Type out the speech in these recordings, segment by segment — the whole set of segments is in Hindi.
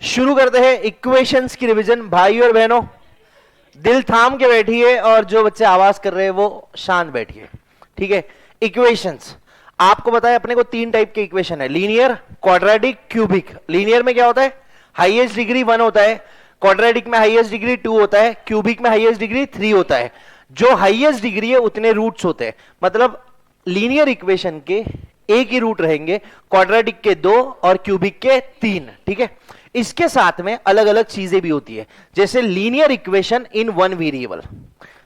शुरू करते हैं इक्वेशंस की रिवीजन। भाई और बहनों, दिल थाम के बैठिए और जो बच्चे आवाज कर रहे हैं वो शांत बैठिए, ठीक है। इक्वेशंस आपको बताया, अपने को तीन टाइप के इक्वेशन है, लीनियर, क्वाड्रेटिक, क्यूबिक। लीनियर में क्या होता है, हाईएस्ट डिग्री 1 होता है, क्वाड्रेटिक में हाईएस्ट डिग्री 2 होता है, क्यूबिक में हाईएस्ट डिग्री 3 होता है। जो हाईएस्ट डिग्री है उतने रूट्स होते हैं, मतलब लीनियर इक्वेशन के एक ही रूट रहेंगे, क्वाड्रेटिक के 2 और क्यूबिक के 3, ठीक है। इसके साथ में अलग अलग चीजें भी होती है, जैसे linear equation in one variable.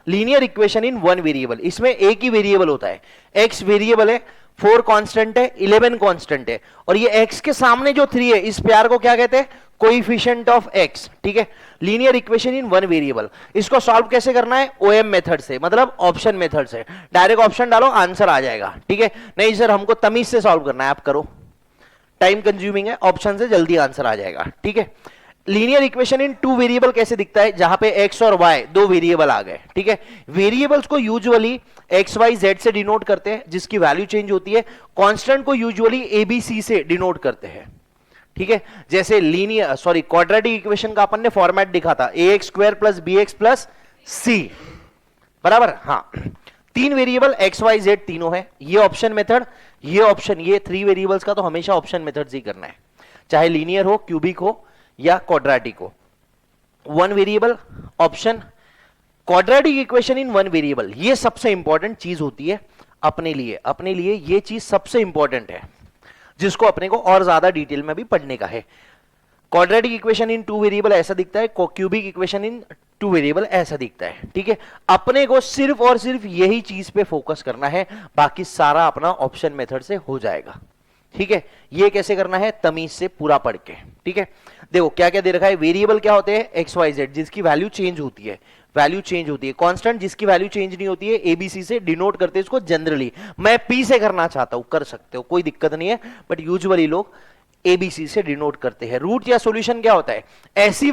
Linear equation in one variable, इसमें एक ही वेरिएबल होता है, एक्स वेरिएबल है, 4 कांस्टेंट है, 11 कांस्टेंट है, और ये एक्स के सामने जो 3 है, इस प्यार को क्या कहते हैं, कोएफिशिएंट ऑफ एक्स, ठीक है। Linear equation in one variable, इसको सॉल्व कैसे करना है, ओएम मेथड से, मतलब ऑप्शन मेथड से। डायरेक्ट ऑप्शन डालो, आंसर आ जाएगा, ठीक है। नहीं सर हमको तमीज से सॉल्व करना है, आप करो, टाइम कंज्यूमिंग है, ऑप्शन से जल्दी आंसर आ जाएगा, ठीक है। Linear equation in two variable कैसे दिखता है, जहां पे एक्स और वाई दो वेरिएबल आ गए, ठीक है। वेरिएबल्स को यूजुअली एक्स वाई जेड से डिनोट करते हैं, जिसकी वैल्यू चेंज होती है। कांस्टेंट को यूजुअली एबीसी से डिनोट करते हैं, ठीक है। जैसे लीनियर क्वाड्रेटिक इक्वेशन का अपन ने फॉर्मेट दिखा था, A x square plus B x plus C, बराबर। हाँ, तीन वेरिएबल एक्स वाई जेड तीनों है, ये ऑप्शन मेथड, ये ऑप्शन, ये 3 वेरिएबल्स का तो हमेशा ऑप्शन मेथड से ही करना है, चाहे लीनियर हो, क्यूबिक हो या क्वाड्रेटिक हो। One variable option, quadratic equation in one variable, ये सबसे इंपॉर्टेंट चीज होती है अपने लिए। अपने लिए ये चीज सबसे इंपॉर्टेंट है, जिसको अपने को और ज्यादा डिटेल में भी पढ़ने का है। Quadratic equation in two variable ऐसा दिखता है, cubic equation in two variable ऐसा दिखता है, ठीक है। अपने को सिर्फ और सिर्फ यही चीज पे फोकस करना है, बाकी सारा अपना ऑप्शन मेथड से हो जाएगा, ठीक है। ये कैसे करना है, तमीज से पूरा पढ़ के, ठीक है। देखो क्या क्या दे रखा है, वेरिएबल क्या होते हैं, एक्स वाई जेड, जिसकी वैल्यू चेंज होती है, वैल्यू चेंज होती है। कांस्टेंट जिसकी वैल्यू चेंज नहीं होती है, एबीसी से डिनोट करते हैं इसको जनरली। मैं पी से करना चाहता हूं, कर सकते हो, कोई दिक्कत नहीं है, बट यूजुअली लोग एबीसी से डिनोट करते हैं। रूट या सॉल्यूशन क्या होता है, ऐसी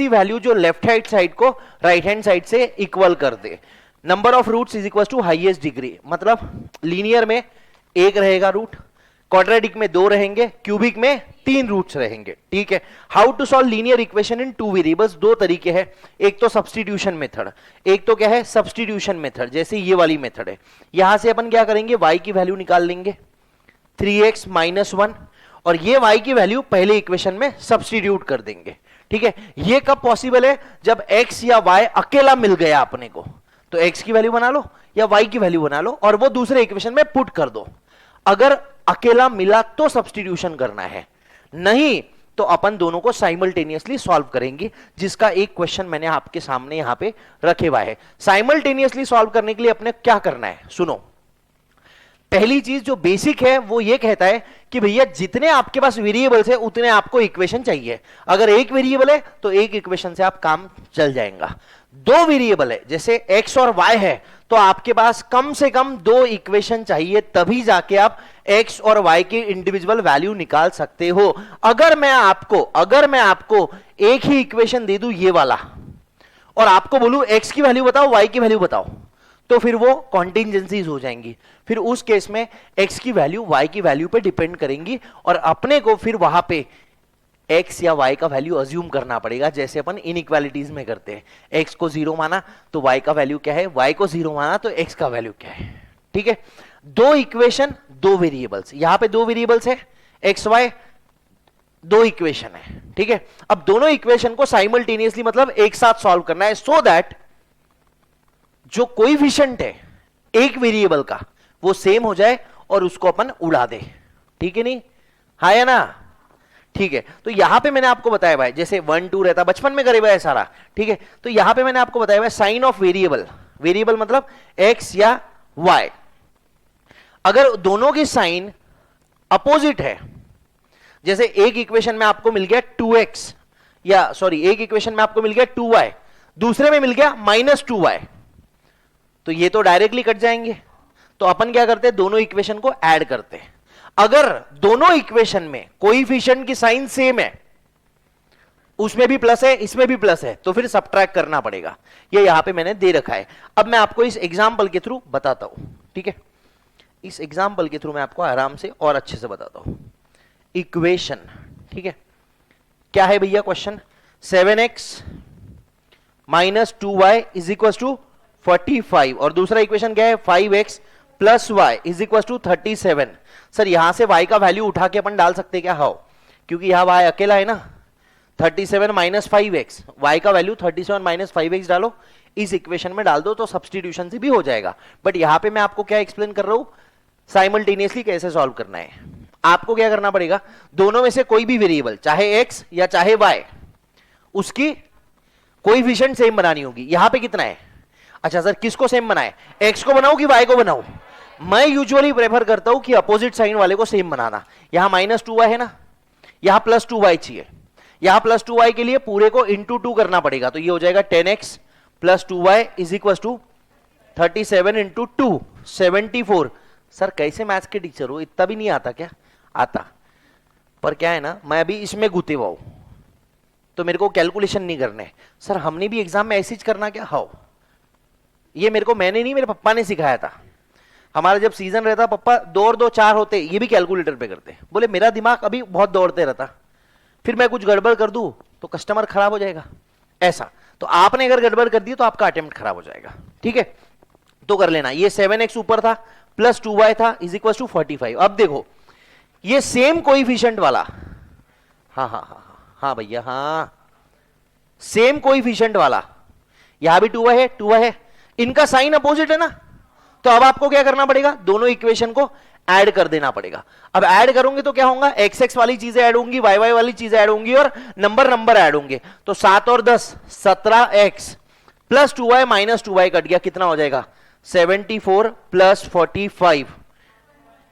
वैल्यू जो लेफ्ट हैंड साइड को राइट हैंड साइड से इक्वल कर दे। Number of roots is equal to highest degree, मतलब लीनियर में एक रहेगा रूट, क्वाड्रेटिक में 2 रहेंगे, क्यूबिक में 3 रूट्स रहेंगे, ठीक है। How to solve linear equation in two variables, दो तरीके हैं, एक तो सब्स्टिट्यूशन मेथड, एक तो क्या है सब्स्टिट्यूशन मेथड, जैसे ये वाली मेथड है। यहां से अपन क्या करेंगे, y की वैल्यू निकाल लेंगे 3x - 1, और ये y की वैल्यू पहले इक्वेशन में सब्स्टिट्यूट कर देंगे, ठीक है। ये कब पॉसिबल है, जब x या y अकेला मिल गया अपने को, तो x की वैल्यू बना लो या y की वैल्यू बना लो और वो दूसरे इक्वेशन में पुट कर दो। अगर अकेला मिला तो सब्स्टिट्यूशन करना है, नहीं तो अपन दोनों को साइमल्टेनियसली सॉल्व करेंगे, जिसका एक क्वेश्चन मैंने आपके सामने यहां पे रखे हुआ है। साइमल्टेनियसली सॉल्व करने के लिए अपने क्या करना है, सुनो। पहली चीज जो बेसिक है वो ये कहता है कि भैया जितने आपके पास वेरिएबल्स है उतने आपको इक्वेशन चाहिए। अगर एक वेरिएबल है तो एक इक्वेशन से आप काम चल जाएगा। 2 वेरिएबल है, जैसे x और y है, तो आपके पास कम से कम 2 इक्वेशन चाहिए, तभी जाके आप x और y की इंडिविजुअल वैल्यू निकाल सकते हो। अगर मैं आपको एक ही इक्वेशन दे दूं ये वाला, और आपको बोलूं x की वैल्यू बताओ, y की वैल्यू बताओ, तो फिर वो कॉन्टिंजेंसीज हो जाएंगी। फिर उस केस में x की वैल्यू y की वैल्यू पे डिपेंड करेंगी, और अपने को फिर वहां पे x या y का वैल्यू अज्यूम करना पड़ेगा, जैसे अपन इनइक्वालिटीज में करते हैं। x को 0 माना तो y का वैल्यू क्या है, y को 0 माना तो x का वैल्यू क्या है, ठीक है। 2 इक्वेशन 2 वेरिएबल्स, यहां पे 2 वेरिएबल्स है x y, 2 इक्वेशन है, ठीक है। अब दोनों इक्वेशन को साइमल्टेनियसली मतलब एक साथ सॉल्व करना है, सो दैट जो कोएफिशिएंट है एक वेरिएबल का वो सेम हो जाए और उसको अपन उड़ा दे, ठीक है। नहीं हाँ या ना, ठीक है। तो यहां पे मैंने आपको बताया भाई, जैसे 1 2 रहता, बचपन में करे हुआ है सारा, ठीक है। तो यहां पे मैंने आपको बताया साइन ऑफ वेरिएबल, वेरिएबल मतलब x या y, अगर दोनों की साइन अपोजिट है, जैसे एक इक्वेशन में आपको मिल गया 2x, या सॉरी एक इक्वेशन में आपको मिल गया 2y, दूसरे में मिल गया -2y, तो ये तो डायरेक्टली कट जाएंगे। तो अपन क्या करते हैं, दोनों इक्वेशन को ऐड करते हैं। अगर दोनों इक्वेशन में कोएफिशिएंट की साइन सेम है, उसमें भी प्लस है इसमें भी प्लस है, तो फिर सबट्रैक्ट करना पड़ेगा। ये यहां पे मैंने दे रखा है। अब मैं आपको इस एग्जांपल के थ्रू बताता हूं, ठीक है। इस एग्जांपल के थ्रू मैं आपको आराम से और अच्छे से बताता हूं। इक्वेशन, ठीक है, क्या है भैया question? 7x minus 2y is equal to 45 और दूसरा इक्वेशन क्या है? 5x plus y is equal to 37। Sir यहां से y का वैल्यू उठा के अपन डाल सकते क्या? हाउ, क्योंकि यहां y अकेला है ना। 37 माइनस 5x, y का वैल्यू 37 माइनस 5x डालो, इस इक्वेशन में डाल दो तो सब्सटीट्यूशन से भी हो जाएगा। बट यहां पे मैं आपको क्या एक्सप्लेन कर रहा हूं, साइमल्टेनियसली कैसे सॉल्व करना है। आपको क्या करना पड़ेगा, दोनों में से कोई भी वेरिएबल, चाहे x या चाहे y, उसकी कोएफिशिएंट सेम बनानी होगी। यहां पे कितना है? अच्छा सर किसको सेम बनाए, x को बनाऊं कि y को बनाऊं? मैं यूजुअली प्रेफर करता हूं कि अपोजिट साइन वाले को सेम बनाना। यहां माइनस 2y है ना, यहां प्लस 2y चाहिए। यहां प्लस 2y के लिए पूरे को इंटू 2 करना पड़ेगा, तो ये हो जाएगा 10x plus 2y is equal to 37 into 2 74। Sir कैसे मैथ्स के टीचर हो, इतना भी नहीं आता क्या? आता, पर क्या है ना, मैं अभी इसमें गुते हुआ हूं तो मेरे को कैलकुलेशन नहीं करने। सर हमने भी एग्जाम में ऐसे ही करना क्या? हाउ, ये मेरे को, मैंने नहीं, मेरे पप्पा ने सिखाया था। हमारा जब सीजन रहता, पप्पा 2 और 2 4 होते, ये भी कैलकुलेटर पे करते। बोले मेरा दिमाग अभी बहुत दौड़ते रहता, फिर मैं कुछ गड़बड़ कर दूं तो कस्टमर खराब हो जाएगा, ऐसा। तो आपने अगर गड़बड़ कर दी तो आपका अटेम्प्ट खराब हो जाएगा, ठीक है? तो कर लेना। ये 7x ऊपर था प्लस 2y था इज इक्वल टू 45। अब देखो ये सेम कोएफिशिएंट वाला, हाँ हाँ हाँ हाँ भैया, हाँ सेम कोएफिशिएंट वाला, यहां भी 2y है 2y है, इनका साइन अपोजिट है ना। तो अब आपको क्या करना पड़ेगा, दोनों इक्वेशन को ऐड कर देना पड़ेगा। अब ऐड करोगे तो क्या होगा, x वाली चीजें ऐड होंगी, y वाली चीजें ऐड होंगी और नंबर ऐड होंगे। तो 7 और 10 17x plus 2y minus 2y cut गया, कितना हो जाएगा? 74 plus 45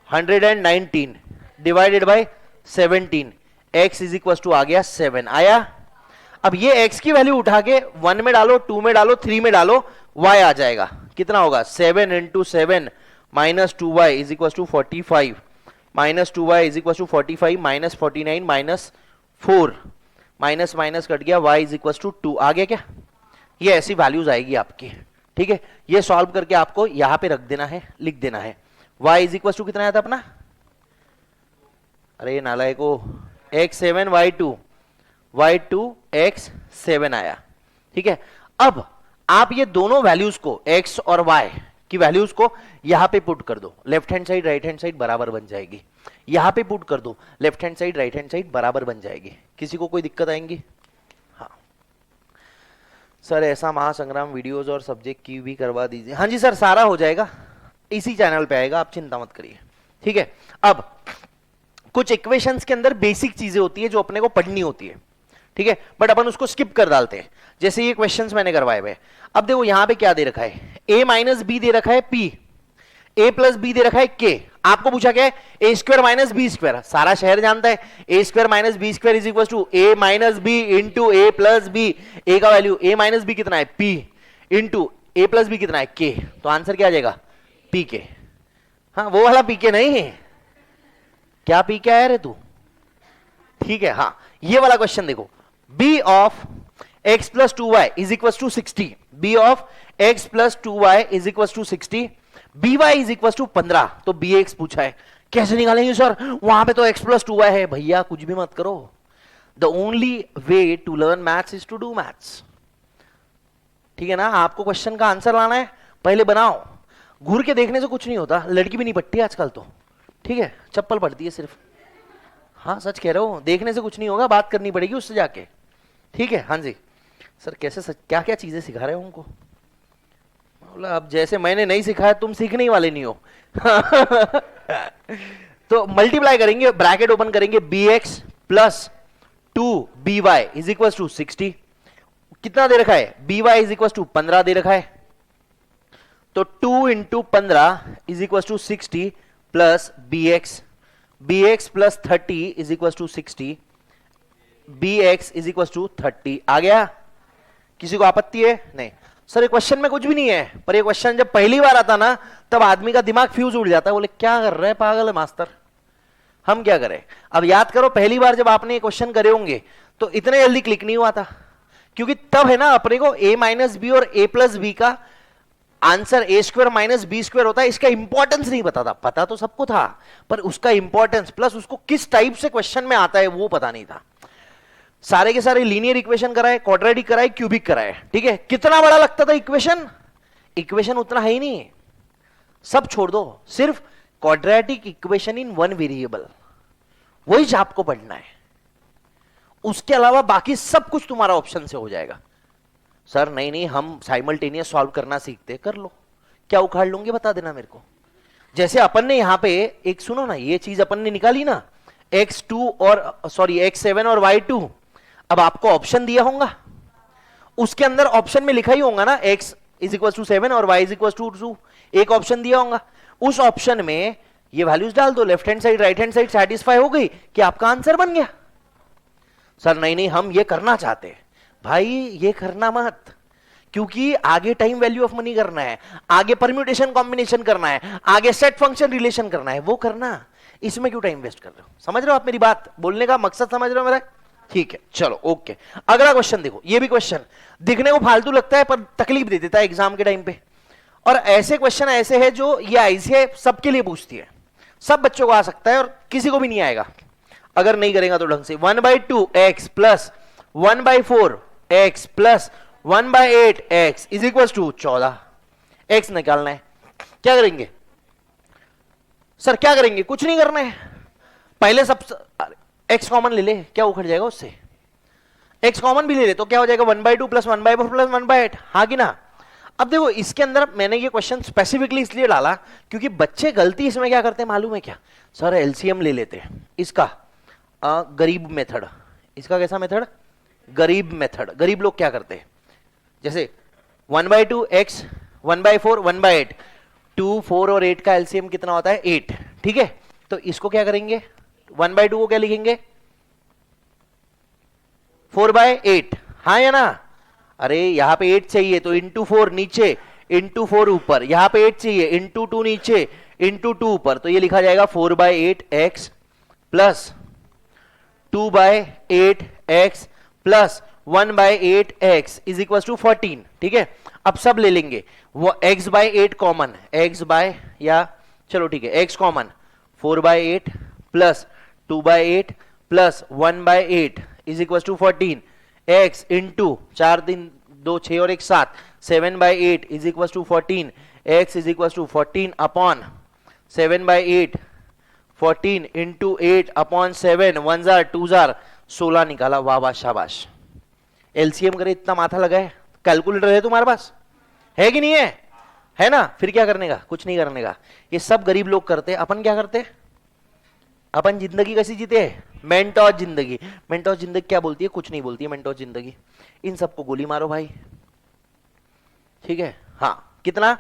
119 divided by 17, x is equal to आ गया 7 आया। अब ये x की वैल्यू उठा के 1 में डालो, 2 में डालो, 3 में डालो, y आ जाएगा। कितना होगा? 7 इंटू 7 minus 2y is equal to 45 minus 2y is equal to 45 minus 49 minus 4 minus minus cut गया, y इज इक्वल टू 2 आ गया क्या? ये ऐसी वैल्यूज आएगी आपकी, ठीक है? ये सॉल्व करके आपको यहां पे रख देना है, लिख देना है। y इज इक्वल टू कितना आया था अपना? अरे नालायको, x7 y2 x7 आया, ठीक है? अब आप ये दोनों वैल्यूज को, x और y की वैल्यूज को यहां पे पुट कर दो, left hand side right hand side बराबर बन जाएगी। यहां पे पुट कर दो, left hand side right hand side बराबर बन जाएगी। किसी को कोई दिक्कत आएंगी? हाँ सर ऐसा महासंग्राम वीडियोस और सब्जेक्ट की भी करवा दीजिए। हाँ जी सर, सारा हो जाएगा, इसी चैनल पे आएगा, आप चिंता मत करिए, ठीक है? अब कुछ इक्वेशंस के अंदर बेसिक चीजें होती है जो अपने को पढ़नी होती है, ठीक है? बट अपन उसको स्किप कर डालते हैं, जैसे ये क्वेश्चंस मैंने करवाए हुए। अब देखो यहां पे क्या दे रखा है, a माइनस बी दे रखा है p, a प्लस बी दे रखा है k। आपको पूछा क्या है? a square minus B square, सारा शहर जानता है a square minus B square is equal to a minus B into a plus B. a का वैल्यू a माइनस बी कितना है? p into a plus B कितना है? k। तो आंसर क्या आ जाएगा? pk। हाँ वो वाला pk नहीं, क्या pk आया रे तू? ठीक है, हाँ ये वाला क्वेश्चन देखो, b of x plus 2y is equal to 60, b of x plus 2y is equal to 60, by is equal to 15। तो bx पूछा है, कैसे निकालेंगे सर? वहां पे तो x प्लस 2y है। भैया कुछ भी मत करो, the only way to learn maths is to do maths, ठीक है ना? आपको क्वेश्चन का आंसर लाना है, पहले बनाओ। घूर के देखने से कुछ नहीं होता, लड़की भी नहीं पटती आजकल तो, ठीक है? चप्पल पड़ती है सिर्फ। हाँ सच कह रहा हूं, देखने से कुछ नहीं होगा, बात करनी पड़ेगी उससे जाके, ठीक है? हाँ जी सर, कैसे सच, क्या क्या चीजें सिखा रहे हो उनको? बोला अब जैसे मैंने नहीं सिखाया तुम सीखने ही वाले नहीं हो। तो मल्टीप्लाई करेंगे, ब्रैकेट ओपन करेंगे, bx plus 2by is equal to 60। कितना दे रखा है? by इज इक्वल टू 15 दे रखा है, तो 2 into 15 is equal to 60 plus bx plus 30 is equal to 60, bx is equal to 30 आ गया। किसी को आपत्ति है? नहीं सर ये क्वेश्चन में कुछ भी नहीं है, पर ये क्वेश्चन जब पहली बार आता ना तब आदमी का दिमाग फ्यूज उड़ जाता है, बोले क्या कर रहे हैं पागल है मास्टर, हम क्या करें? अब याद करो पहली बार जब आपने ये क्वेश्चन करे होंगे तो इतने जल्दी क्लिक नहीं हुआ था, क्योंकि तब है ना अपने को a माइनस बी और a प्लस बी का answer a square minus B square होता है, इसका इंपॉर्टेंस नहीं पता था। पता तो सबको था, पर उसका इंपॉर्टेंस प्लस उसको किस टाइप से क्वेश्चन में आता है वो पता नहीं था। सारे के सारे लीनियर इक्वेशन कराए, क्वाड्रेटिक कराए, क्यूबिक कराए, ठीक है। कितना बड़ा लगता था इक्वेशन, इक्वेशन उतना है ही नहीं, सब छोड़ दो, सिर्फ quadratic equation in one variable, वही आपको पढ़ना है। उसके अलावा बाकी सब कुछ तुम्हारा ऑप्शन से हो जाएगा। सर नहीं नहीं, हम साइमल्टेनियस सॉल्व करना सीखते, कर लो, क्या उखाड़ लूंगे बता देना मेरे को। जैसे अपन ने यहां पे एक, सुनो ना, ये चीज अपन ने निकाली ना, x2 और सॉरी x7 और y2, अब आपको ऑप्शन दिया होगा, उसके अंदर ऑप्शन में लिखा ही होगा ना x इज इक्वल टू 7 और y इज इक्वल टू 2, एक ऑप्शन दिया होगा, उस ऑप्शन में ये वैल्यूज डाल दो, left hand side right hand side satisfy हो गई कि आपका आंसर बन गया। सर नहीं नहीं, हम ये करना चाहते हैं, भाई ये करना मत, क्योंकि आगे टाइम वैल्यू ऑफ मनी करना है, आगे परम्यूटेशन कॉम्बिनेशन करना है, आगे सेट फंक्शन रिलेशन करना है, वो करना, इसमें क्यों टाइम वेस्ट कर रहे हो। समझ रहे हो आप मेरी बात, बोलने का मकसद समझ रहे हो मेरा, ठीक है चलो ओके। अगला क्वेश्चन देखो, ये भी क्वेश्चन दिखने को फालतू लगता है पर तकलीफ दे देता है एग्जाम के टाइम पे, और ऐसे क्वेश्चन ऐसे है जो ये आईसीए सबके लिए पूछती है, सब बच्चों को आ सकता है और किसी को भी नहीं आएगा अगर नहीं करेगा तो ढंग से। 1/2 x plus 1/4 x plus 1/8 x is equal to 14, x निकालना है, क्या करेंगे सर, क्या करेंगे, कुछ नहीं करना है, पहले सब x कॉमन ले ले, क्या उखड़ जाएगा उससे, x कॉमन भी ले ले तो क्या हो जाएगा 1/2 प्लस 1/4 प्लस 1/8, हाँ कि ना। अब देखो इसके अंदर मैंने ये क्वेश्चन स्पेसिफिकली इसलिए डाला क्योंकि बच्चे गलती इसमें क्या करते हैं मालूम है क्या, सर एलसीएम ले लेते हैं इसका, गरीब मेथड, इसका कैसा मेथड, गरीब मेथड। गरीब लोग क्या करते हैं, जैसे 1/2 x 1/4 1/8, 2 4 और 8 का एलसीएम कितना होता है 8, ठीक है, तो इसको क्या करेंगे 1/2 को क्या लिखेंगे 4/8, हाँ या ना। अरे यहां पे 8 चाहिए तो इंटू 4 नीचे, इंटू 4 ऊपर, यहां पे 8 चाहिए इंटू 2 नीचे, इंटू 2 ऊपर, तो ये लिखा जाएगा 4/8 x plus 2/8 x plus 1/8 x is equal to 14, ठीक है। अब सब ले लेंगे, वो x/8 कॉमन, x बाय या चलो ठीक है x common, 4/8 plus 2/8 plus 1/8 is equal to 14, x into 4 3 2 6 और 1 7, 7/8 is equal to 14, x is equal to 14 upon 7/8, 14 into 8 upon 7, 1 जार 2 जार 16 निकाला, वाह वाह शाबाश। एलसीएम करे इतना माथा लगा है, कैलकुलेटर है तुम्हारे पास, है कि नहीं है ना, फिर क्या करने का, कुछ नहीं करने का, ये सब गरीब लोग करते हैं, अपन क्या करते हैं, अपन जिंदगी कैसी जीते हैं, मेंटोस जिंदगी। मेंटोस जिंदगी क्या बोलती है, कुछ नहीं बोलती है मेंटोस जिंदगी, इन सबको गोली मारो भाई, ठीक है। हाँ कितना,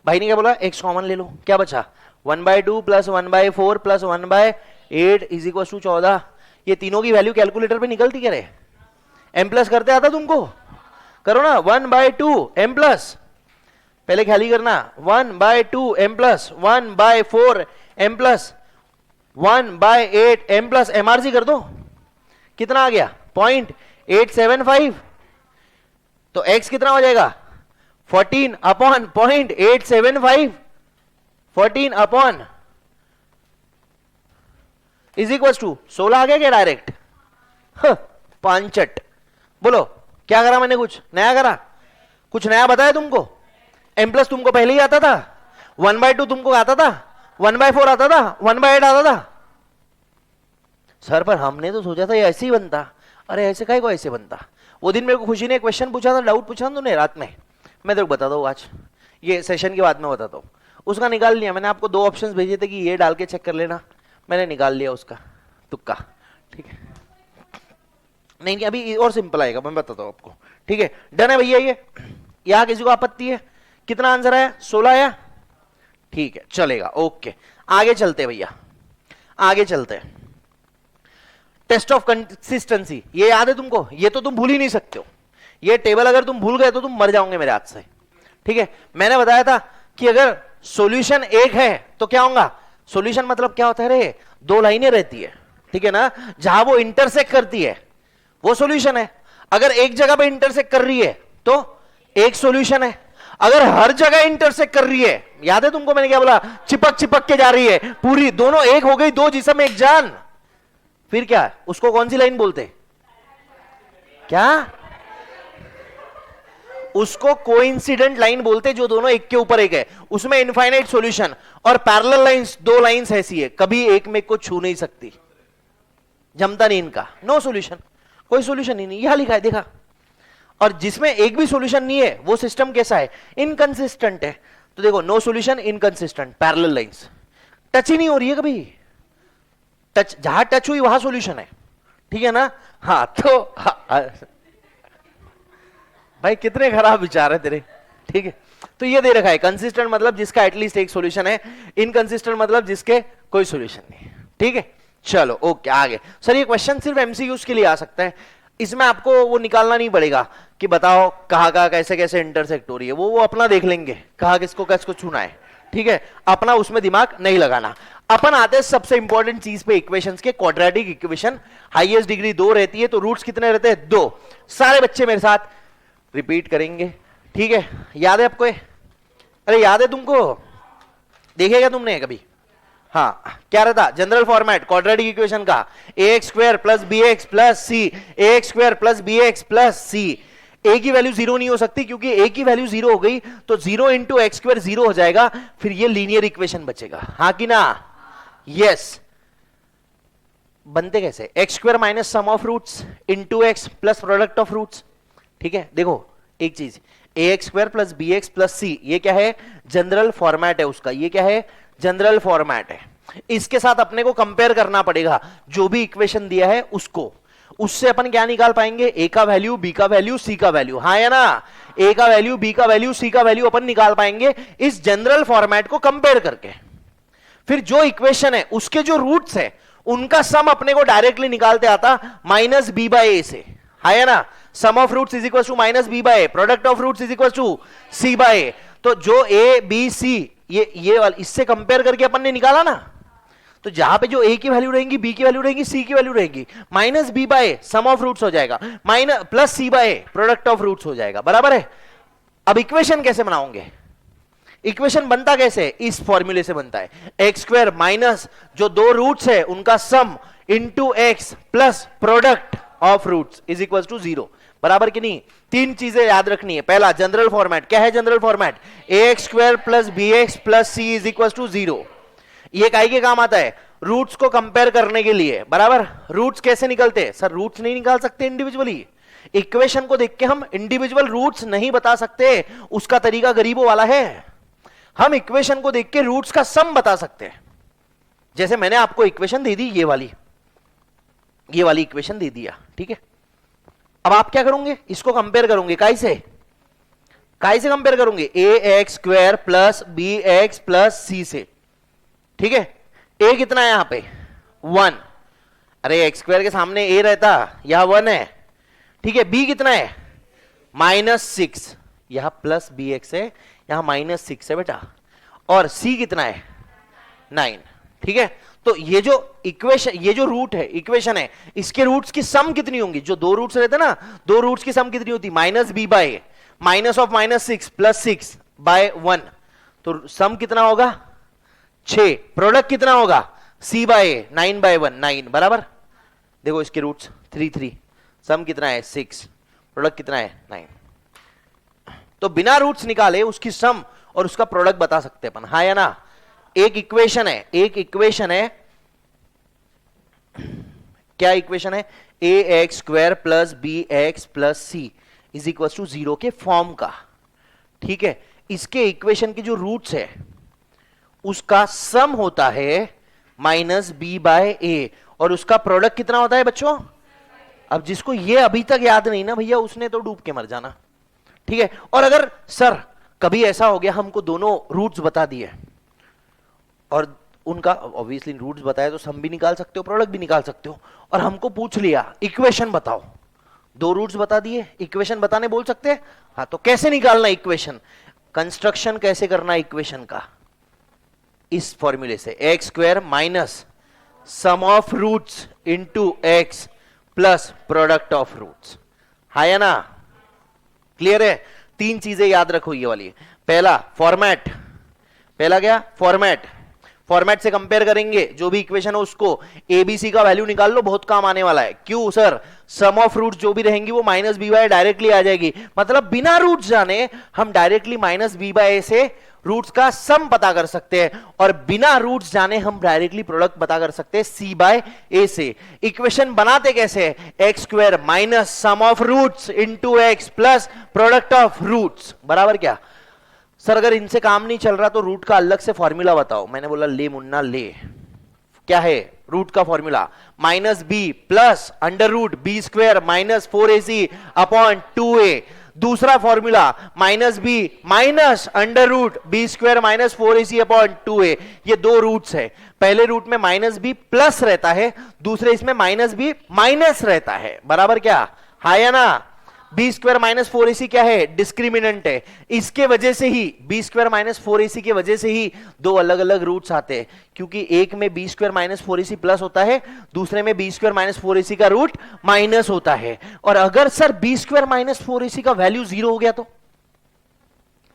भाई ने क्या बोला, x कॉमन ले लो, क्या बचा 1/2 plus 1/4 plus 1/8 is equal to 14, ये तीनों की वैल्यू कैलकुलेटर पे निकलती क्या रे, m प्लस करते आता तुमको, करो ना 1/2 m प्लस, पहले ख्याल ही करना 1/2 m plus 1/4 m plus 1/8 m plus MRC कर दो, कितना आ गया 0.875, तो x कितना हो जाएगा 14 upon 0.875, 14 upon is equal to 16 आ गया क्या डायरेक्ट, पांचट। बोलो क्या करा मैंने, कुछ नया करा, कुछ नया बताया तुमको, m प्लस तुमको पहले ही आता था, 1/2 तुमको आता था, 1/4 आता था, 1/8 आता था। सर पर हमने तो सोचा था ये ऐसे ही बनता, अरे ऐसे काहे को ऐसे बनता। वो दिन मेरे को खुशी ने क्वेश्चन पूछा था, डाउट पूछा था तूने रात में, मैं तेरे को बताता हूँ आज, ये सेशन के बाद में बताता हूँ। उसका निकाल लिया मैंने, आपको 2 ऑप्शंस भेजे थे कि ये डाल के चेक कर लेना, मैंने निकाल लिया उसका तुक्का, ठीक है। नहीं नहीं अभी और सिंपल आएगा, मैं बताता हूँ आपको, ठीक है। डन है भैया, ये यहां किसी को आपत्ति है, कितना आंसर आया 16 आया, ठीक है चलेगा ओके। आगे चलते भैया, आगे चलते हैं। टेस्ट ऑफ कंसिस्टेंसी, ये याद है तुमको, ये तो तुम भूल ही नहीं सकते हो, ये टेबल अगर तुम भूल गए तो तुम मर जाओगे मेरे हाथ से, ठीक है। मैंने बताया था कि अगर सॉल्यूशन एक है तो क्या होगा, सॉल्यूशन मतलब क्या होता है रे, 2 लाइनें रहती है, ठीक है ना, जहां वो इंटरसेक्ट करती है वो सॉल्यूशन है। अगर एक जगह पे इंटरसेक्ट कर रही है तो एक सॉल्यूशन है, अगर हर जगह इंटरसेक्ट कर रही है, याद है तुमको मैंने क्या बोला, चिपक चिपक के जा रही है पूरी, दोनों एक हो गई, 2 जिस्म एक जान, फिर क्या, उसको कौन सी लाइन बोलते, क्या? उसको कोइंसिडेंट लाइन बोलते, जो दोनों एक के ऊपर एक है, उसमें इनफाइनाइट सॉल्यूशन। और पैरेलल लाइंस, दो लाइंस ऐसी है कभी एक में को छू नहीं सकती, जमता नहीं इनका, नो सॉल्यूशन, कोई सॉल्यूशन ही नहीं, यहां लिखा है देखा। और जिसमें एक भी सॉल्यूशन नहीं है वो सिस्टम कैसा है? इनकंसिस्टेंट है। तो देखो, no solution, inconsistent, parallel lines, touch ही नहीं हो रही है कभी। टच, जहां टच हुई वहां सॉल्यूशन है, ठीक है ना? हाँ तो भाई कितने खराब विचार है तेरे, ठीक है। तो ये दे रखा है, कंसिस्टेंट मतलब जिसका एटलीस्ट एक सॉल्यूशन है, इनकंसिस्टेंट मतलब जिसके कोई सॉल्यूशन नहीं, ठीक है। चलो ओके, आगे। सर ये क्वेश्चन सिर्फ एमसीक्यूज के लिए आ सकता है, इसमें आपको वो निकालना नहीं पड़ेगा कि बताओ कहाँ कैसे कैसे इंटरसेक्ट हो रही है, वो अपना देख लेंगे, कहाँ किसको छूना है, ठीक है। अपना उसमें दिमाग नहीं लगाना। अपन आते हैं सबसे इंपॉर्टेंट चीज पे, इक्वेशंस के। क्वाड्रेटिक इक्वेशन हाईएस्ट डिग्री 2 रहती है, तो रूट्स कितने रहते हैं? 2। सारे बच्चे मेरे साथ रिपीट करेंगे, ठीक है। याद है आपको? अरे याद है तुमको? देखेगा तुमने कभी? हाँ, क्या रहता जनरल फॉर्मेट क्वाड्रेटिक इक्वेशन का? ax square plus bx plus c, ax square plus bx plus c. a की वैल्यू 0 नहीं हो सकती, क्योंकि a की वैल्यू 0 हो गई तो 0 इंटू एक्स स्क्वायर 0 हो जाएगा, फिर ये लीनियर इक्वेशन बचेगा, हाँ कि ना? यस। बनते कैसे? X square minus sum of roots into x plus product of roots, ठीक है। देखो एक चीज, ax square plus bx plus C, ये क्या है? जनरल फॉर्मेट है उसका, ये क्या है? जनरल फॉर्मेट है। इसके साथ अपने को कंपेयर करना पड़ेगा जो भी इक्वेशन दिया है उसको, उससे अपन क्या निकाल पाएंगे? ए का वैल्यू, बी का वैल्यू, सी का वैल्यू, हाँ या ना? ए का वैल्यू, बी का वैल्यू, सी का वैल्यू अपन निकाल पाएंगे इस जनरल फॉर्मेट को कंपेयर करके। फिर जो इक्वेशन है उसके जो रूट्स है उनका सम अपने को डायरेक्टली निकालते आता माइनस बी बाय ए से, हाँ या ना? Sum of roots is equal to minus B by A, product of roots is equal to C by ए। तो जो ए बी सी ये वाला, इससे कंपेयर करके अपन ने निकाला ना, तो जहां पे जो ए की वैल्यू रहेंगी, बी की वैल्यू रहेंगी, सी की वैल्यू रहेगी, minus B by A sum of roots हो जाएगा, minus plus C by A product of roots हो जाएगा, बराबर है। अब इक्वेशन कैसे बनाओगे? इक्वेशन बनता कैसे? इस फॉर्मूले से बनता है, एक्स स्क्वायर माइनस जो दो रूट्स है उनका sum into x plus product of roots is equal to 0, बराबर कि नहीं? तीन चीजें याद रखनी है। पहला, जनरल फॉर्मेट। क्या है general format? ax square plus bx plus c is equal to 0। ये काहे के काम आता है? रूट्स को कंपेयर करने के लिए, बराबर। रूट्स कैसे निकलते हैं? सर रूट्स नहीं निकाल सकते इंडिविजुअली, इक्वेशन को देख के हम इंडिविजुअल रूट्स नहीं बता सकते, उसका तरीका गरीबों वाला है। हम इक्वेशन को देख के रूट्स का सम बता सकते हैं। जैसे मैंने आपको इक्वेशन दे दी, ये वाली इक्वेशन दे दिया, ठीक है। अब आप क्या करोगे? इसको कंपेयर करोगे, काई से कंपेयर करोगे? A x square plus B x plus सी से, ठीक है। ए कितना है यहां पे? 1। अरे एक्स स्क्वायर के सामने ए रहता, यहां 1 है, ठीक है। बी कितना है? -6, यहां प्लस बी एक्स है, यहां -6 है बेटा। और सी कितना है? 9, ठीक है। तो ये जो इक्वेशन, ये जो रूट है, इक्वेशन है, इसके रूट्स की सम कितनी होंगी? जो दो रूट्स रहते ना, दो रूट्स की सम कितनी होती? Minus B by minus of -6 plus 6 by 1, तो सम कितना होगा? 6। प्रोडक्ट कितना होगा? c बाय 9 बाय 1, 9, बराबर। देखो इसके रूट्स 3 3, सम कितना है? 6, प्रोडक्ट कितना है? 9। तो बिना रूट्स निकाले उसकी सम और उसका प्रोडक्ट बता सकते हैं अपन, हाँ या ना? एक इक्वेशन है, क्या इक्वेशन है? A x square plus B x plus c is equal to 0 के फॉर्म का, ठीक है। इसके इक्वेशन के जो रूट्स है उसका सम होता है माइनस बी बाय ए, और उसका प्रोडक्ट कितना होता है बच्चों? अब जिसको ये अभी तक याद नहीं ना भैया, उसने तो डूब के मर जाना, ठीक है। और अगर सर कभी ऐसा हो गया हमको दोनों रूट्स बता दिए और उनका ऑब्वियसली रूट्स बताया तो सम भी निकाल सकते हो, प्रोडक्ट भी निकाल सकते हो, और हमको पूछ लिया इक्वेशन बताओ, दो रूट्स बता दिए, इक्वेशन बताने बोल सकते हैं? हाँ, तो कैसे निकालना इक्वेशन? कंस्ट्रक्शन कैसे करना इक्वेशन का? इस फॉर्मूले से, x square minus sum of roots into x plus product of roots, हाँ या ना? क्लियर है? तीन चीजें याद रखो ये वाली। पहला फॉर्मेट, पहला क्या? फॉर्मेट फॉर्मेट से कंपेयर करेंगे, जो भी इक्वेशन है उसको, एबीसी का वैल्यू निकाल लो, बहुत काम आने वाला है। क्यों सर? सम ऑफ रूट जो भी रहेंगी वो माइनस बी बाय डायरेक्टली आ जाएगी, मतलब बिना रूट जाने हम डायरेक्टली माइनस बी बाय ए से रूट्स का सम पता कर सकते हैं, और बिना रूट्स जाने हम डायरेक्टली प्रोडक्ट पता कर सकते हैं सी बाय ए से। इक्वेशन बनाते कैसे है? X square minus sum of roots into x plus product of roots बराबर क्या? सर अगर इनसे काम नहीं चल रहा तो रूट का अलग से फॉर्मूला बताओ। मैंने बोला ले मुन्ना ले, क्या है रूट का formula? Minus b plus under root b square minus 4ac upon 2a। दूसरा formula minus b minus under root b square minus 4ac upon 2a। ये दो रूट्स है, पहले रूट में माइनस बी प्लस रहता है, दूसरे इसमें माइनस बी माइनस रहता है, बराबर क्या? हाँ या ना? बी स्क्वायर माइनस 4ac क्या है? डिस्क्रिमिनेंट है। इसके वजह से ही बी स्क्वायर माइनस 4ac की वजह से ही दो अलग अलग रूट्स आते हैं, क्योंकि एक में B square minus 4ac plus होता है, दूसरे में बी स्क्वायर माइनस 4ac का रूट माइनस होता है। और अगर sir B square minus 4ac का वैल्यू 0 हो गया तो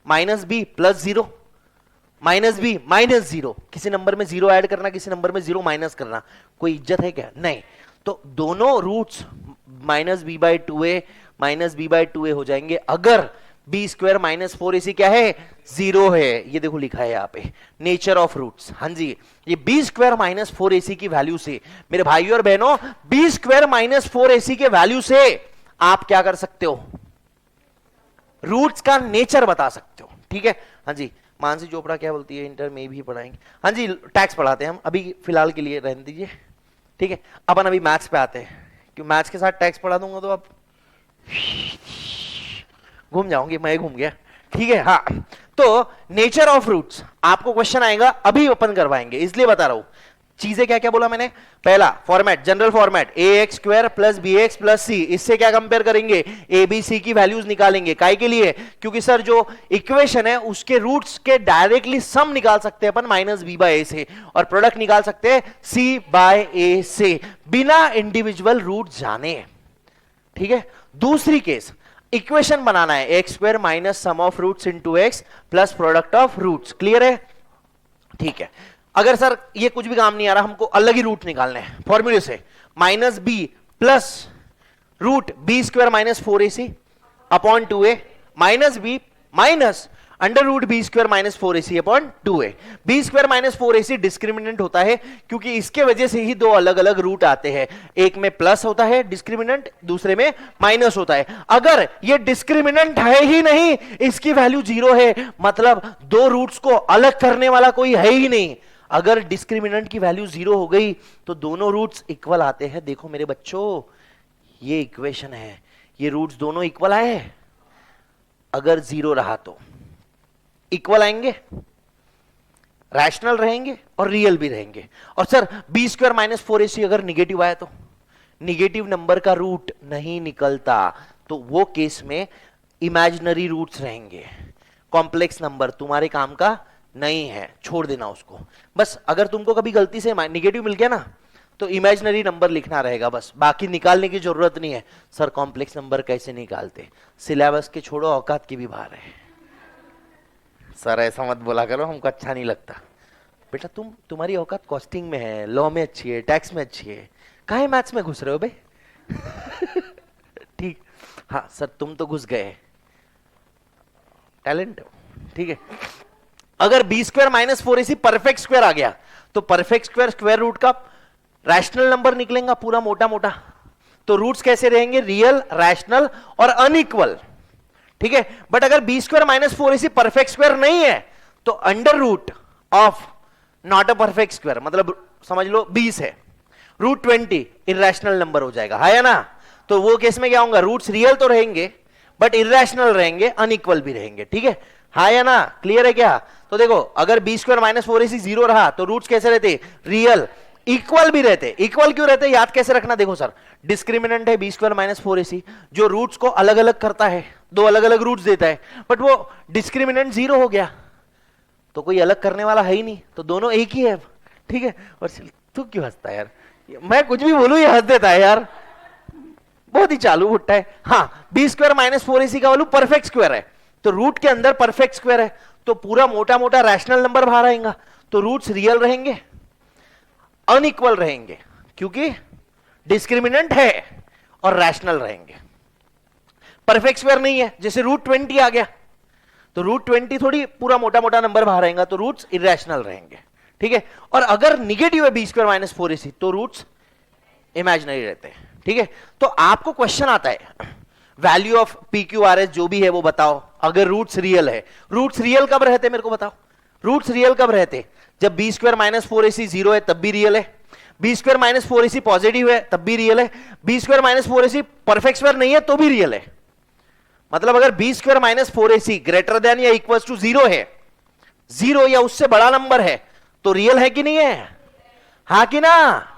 minus b plus 0 minus b minus 0, किसी नंबर में 0 ऐड करना, किसी नंबर में 0 माइनस करना, कोई इज्जत है क्या? नहीं। तो दोनों roots minus b by 2a minus b by 2a हो जाएंगे अगर बी स्क्वायर माइनस 4ac क्या है? 0 है। ये देखो लिखा है यहाँ पे नेचर ऑफ रूट्स। हाँ जी, ये बी स्क्वायर माइनस 4ac की वैल्यू से मेरे भाइयों और बहनों, बी स्क्वायर माइनस 4ac के वैल्यू से आप क्या कर सकते हो? रूट्स का नेचर बता सकते हो। ठीक है, हाँ जी। मानसी चोपड़ा क्या बोलती है? इंटर में भी पढ़ाएंगे। हाँ जी, टैक्स पढ़ाते हैं हम, अभी फिलहाल के लिए रहने दीजिए। ठीक है, अपन अभी मैथ्स पे आते हैं, क्योंकि मैथ्स के साथ टैक्स पढ़ा दूंगा तो आप घूम जाओगे, मैं घूम गया। ठीक है, हाँ। तो नेचर ऑफ रूट्स आपको क्वेश्चन आएगा, अभी ओपन करवाएंगे, इसलिए बता रहा हूं। चीजें क्या क्या बोला मैंने? पहला format, general format, a x square plus B x plus c. इससे क्या कंपेयर करेंगे? ए बी सी की वैल्यूज निकालेंगे। काय के लिए? क्योंकि सर जो इक्वेशन है उसके रूट्स के डायरेक्टली सम निकाल सकते हैं अपन माइनस बी बाय ए से, और प्रोडक्ट निकाल सकते हैं सी बाय ए से, बिना इंडिविजुअल रूट जाने। ठीक है, दूसरी केस, इक्वेशन बनाना है x square minus sum of roots into x plus product of roots. Clear है? ठीक है। अगर सर ये कुछ भी काम नहीं आ रहा, हमको अलग ही रूट निकालने हैं फॉर्मूले से, minus b plus root b square minus 4ac upon 2a minus b minus under root b square minus 4ac upon 2a। B square minus 4ac discriminant होता है, क्योंकि इसके वजह से ही दो अलग अलग रूट आते हैं, एक में प्लस होता है डिस्क्रिमिनेंट, दूसरे में माइनस होता है। अगर ये डिस्क्रिमिनेंट है ही नहीं, इसकी वैल्यू 0 है, मतलब दो रूट्स को अलग करने वाला कोई है ही नहीं। अगर डिस्क्रिमिनेंट की वैल्यू 0 हो गई तो दोनों रूट्स इक्वल आते हैं। देखो मेरे बच्चों, ये इक्वेशन है, ये रूट्स दोनों इक्वल आए। अगर 0 रहा तो इक्वल आएंगे, रैशनल रहेंगे और रियल भी रहेंगे। और sir B square minus 4ac अगर निगेटिव आया तो निगेटिव नंबर का रूट नहीं निकलता, तो वो केस में इमेजिनरी रूट्स रहेंगे। कॉम्प्लेक्स नंबर तुम्हारे काम का नहीं है, छोड़ देना उसको। बस अगर तुमको कभी गलती से निगेटिव मिल गया ना, तो इमेजिनरी नंबर लिखना रहेगा बस, बाकी निकालने की जरूरत नहीं है। सर कॉम्प्लेक्स नंबर कैसे निकालते? सिलेबस के छोड़ो, औकात के भी बाहर है। सर ऐसा मत बोला करो, हमको अच्छा नहीं लगता। बेटा तुम्हारी औकात कॉस्टिंग में है, लॉ में अच्छी है, टैक्स में अच्छी है, काहे मैथ्स में घुस रहे हो बे? ठीक, हाँ सर तुम तो घुस गए, टैलेंट हो। ठीक है, अगर b square minus 4ac perfect square आ गया तो परफेक्ट स्क्वायर स्क्वायर रूट का रैशनल नंबर निकलेगा पूरा मोटा मोटा। तो रूट्स कैसे रहेंगे? रियल, रैशनल और अनइक्वल। ठीक है, बट अगर b square minus 4ac perfect square नहीं है तो under root of not a perfect square, मतलब समझ लो 20 है, रूट 20 इरैशनल नंबर हो जाएगा, है ना? तो वो केस में क्या होगा? रूट्स रियल तो रहेंगे बट इरैशनल रहेंगे, अनइक्वल भी रहेंगे। ठीक है, हाँ या ना? क्लियर है क्या? तो देखो, अगर बी स्क्वायर माइनस 4ac 0 रहा तो रूट्स कैसे रहते? रियल, इक्वल भी रहते। इक्वल क्यों रहते? याद कैसे रखना? देखो सर, डिस्क्रिमिनेंट है बी स्क्वायर माइनस 4ac, जो रूट्स को अलग अलग करता है, दो अलग अलग रूट्स देता है, बट वो डिस्क्रिमिनेंट 0 हो गया तो कोई अलग करने वाला है ही नहीं, तो दोनों एक ही है। ठीक है, और तू क्यों हंसता है यार? मैं कुछ भी बोलूं ये हंस देता है यार, बहुत ही चालू भुट्टा है। हाँ, बी स्क्वायर माइनस 4ac का वैल्यू परफेक्ट स्क्वायर है, तो रूट के अंदर परफेक्ट स्क्वायर है, तो पूरा मोटा मोटा रैशनल नंबर बाहर आएगा। तो रूट्स रियल रहेंगे, अनइक्वल रहेंगे, क्योंकि डिस्क्रिमिनेंट है, और रैशनल रहेंगे। परफेक्ट स्क्वायर नहीं है, जैसे √20 आ गया, तो √20 थोड़ी पूरा मोटा मोटा नंबर बाहर आएगा, तो रूट्स इरेशनल रहेंगे, ठीक है। और अगर निगेटिव है b² - 4ac, तो रूट्स इमेजिनरी रहते हैं, ठीक है। तो आपको क्वेश्चन आता है वैल्यू ऑफ PQRS जो भी है वो बताओ, अगर रूट्स रियल है। रूट्स रियल कब रहते मेरे को बताओ, रूट्स रियल कब रहते? जब b² - 4ac 0 है तब भी रियल है, b² - 4ac पॉजिटिव है तब भी रियल है, b² - 4ac परफेक्ट स्क्वायर नहीं है तो भी रियल है। मतलब अगर b² - 4ac ग्रेटर देन या इक्वल टू 0 है, 0 या उससे बड़ा नंबर है, तो रियल है कि नहीं है? हाँ कि ना?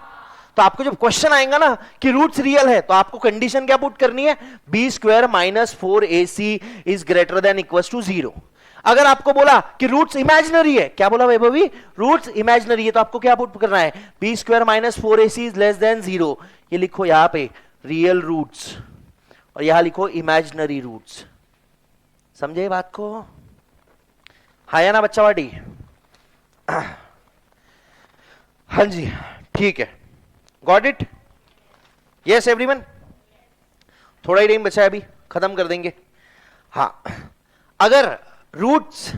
तो आपको जब क्वेश्चन आएगा ना कि रूट्स रियल है, तो आपको कंडीशन क्या पुट करनी है? b² - 4ac is greater than equal to 0। अगर आपको बोला कि रूट्स इमेजिनरी है, क्या बोला वैभवी? रूट्स इमेजिनरी है, तो आपको क्या पुट करना है? b² - 4ac is less than 0। ये लिखो यहां पे रियल रूट्स, और यहां लिखो इमेजिनरी रूट्स। समझे बात को? हाँ या ना बच्चा वाटी? हाँ जी, ठीक है, गॉट इट? Yes everyone? थोड़ा ही टाइम बचा है, अभी खत्म कर देंगे। हाँ, अगर रूट्स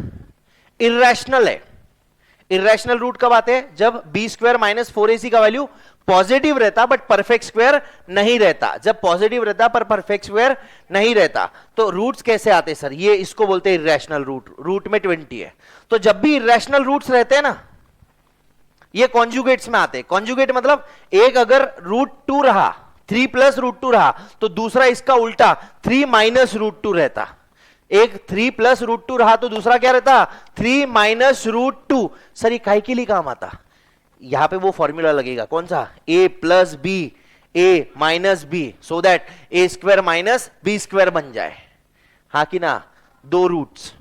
इरेशनल है, इरेशनल रूट कब आते हैं? जब b² - 4ac का वैल्यू पॉजिटिव रहता बट परफेक्ट स्क्वायर नहीं रहता। जब पॉजिटिव रहता पर परफेक्ट स्क्वायर नहीं रहता, तो रूट्स कैसे आते सर? ये इसको बोलते हैं इरेशनल रूट। रूट में 20 है, तो जब भी इरेशनल रूट्स रहते हैं ना, ये कॉन्जुगेट्स में आते हैं। कॉन्जुगेट मतलब एक अगर √2 रहा, 3 + √2 रहा, तो दूसरा इसका उल्टा 3 - √2 रहता। एक 3 + √2 रहा तो दूसरा क्या रहता? 3 - √2। सर ये काहे के लिए काम आता? यहां पे वो फॉर्मूला लगेगा, कौन सा? a + b a - b, so that a² - b² बन जाए। हाँ कि ना? दो रूट्स।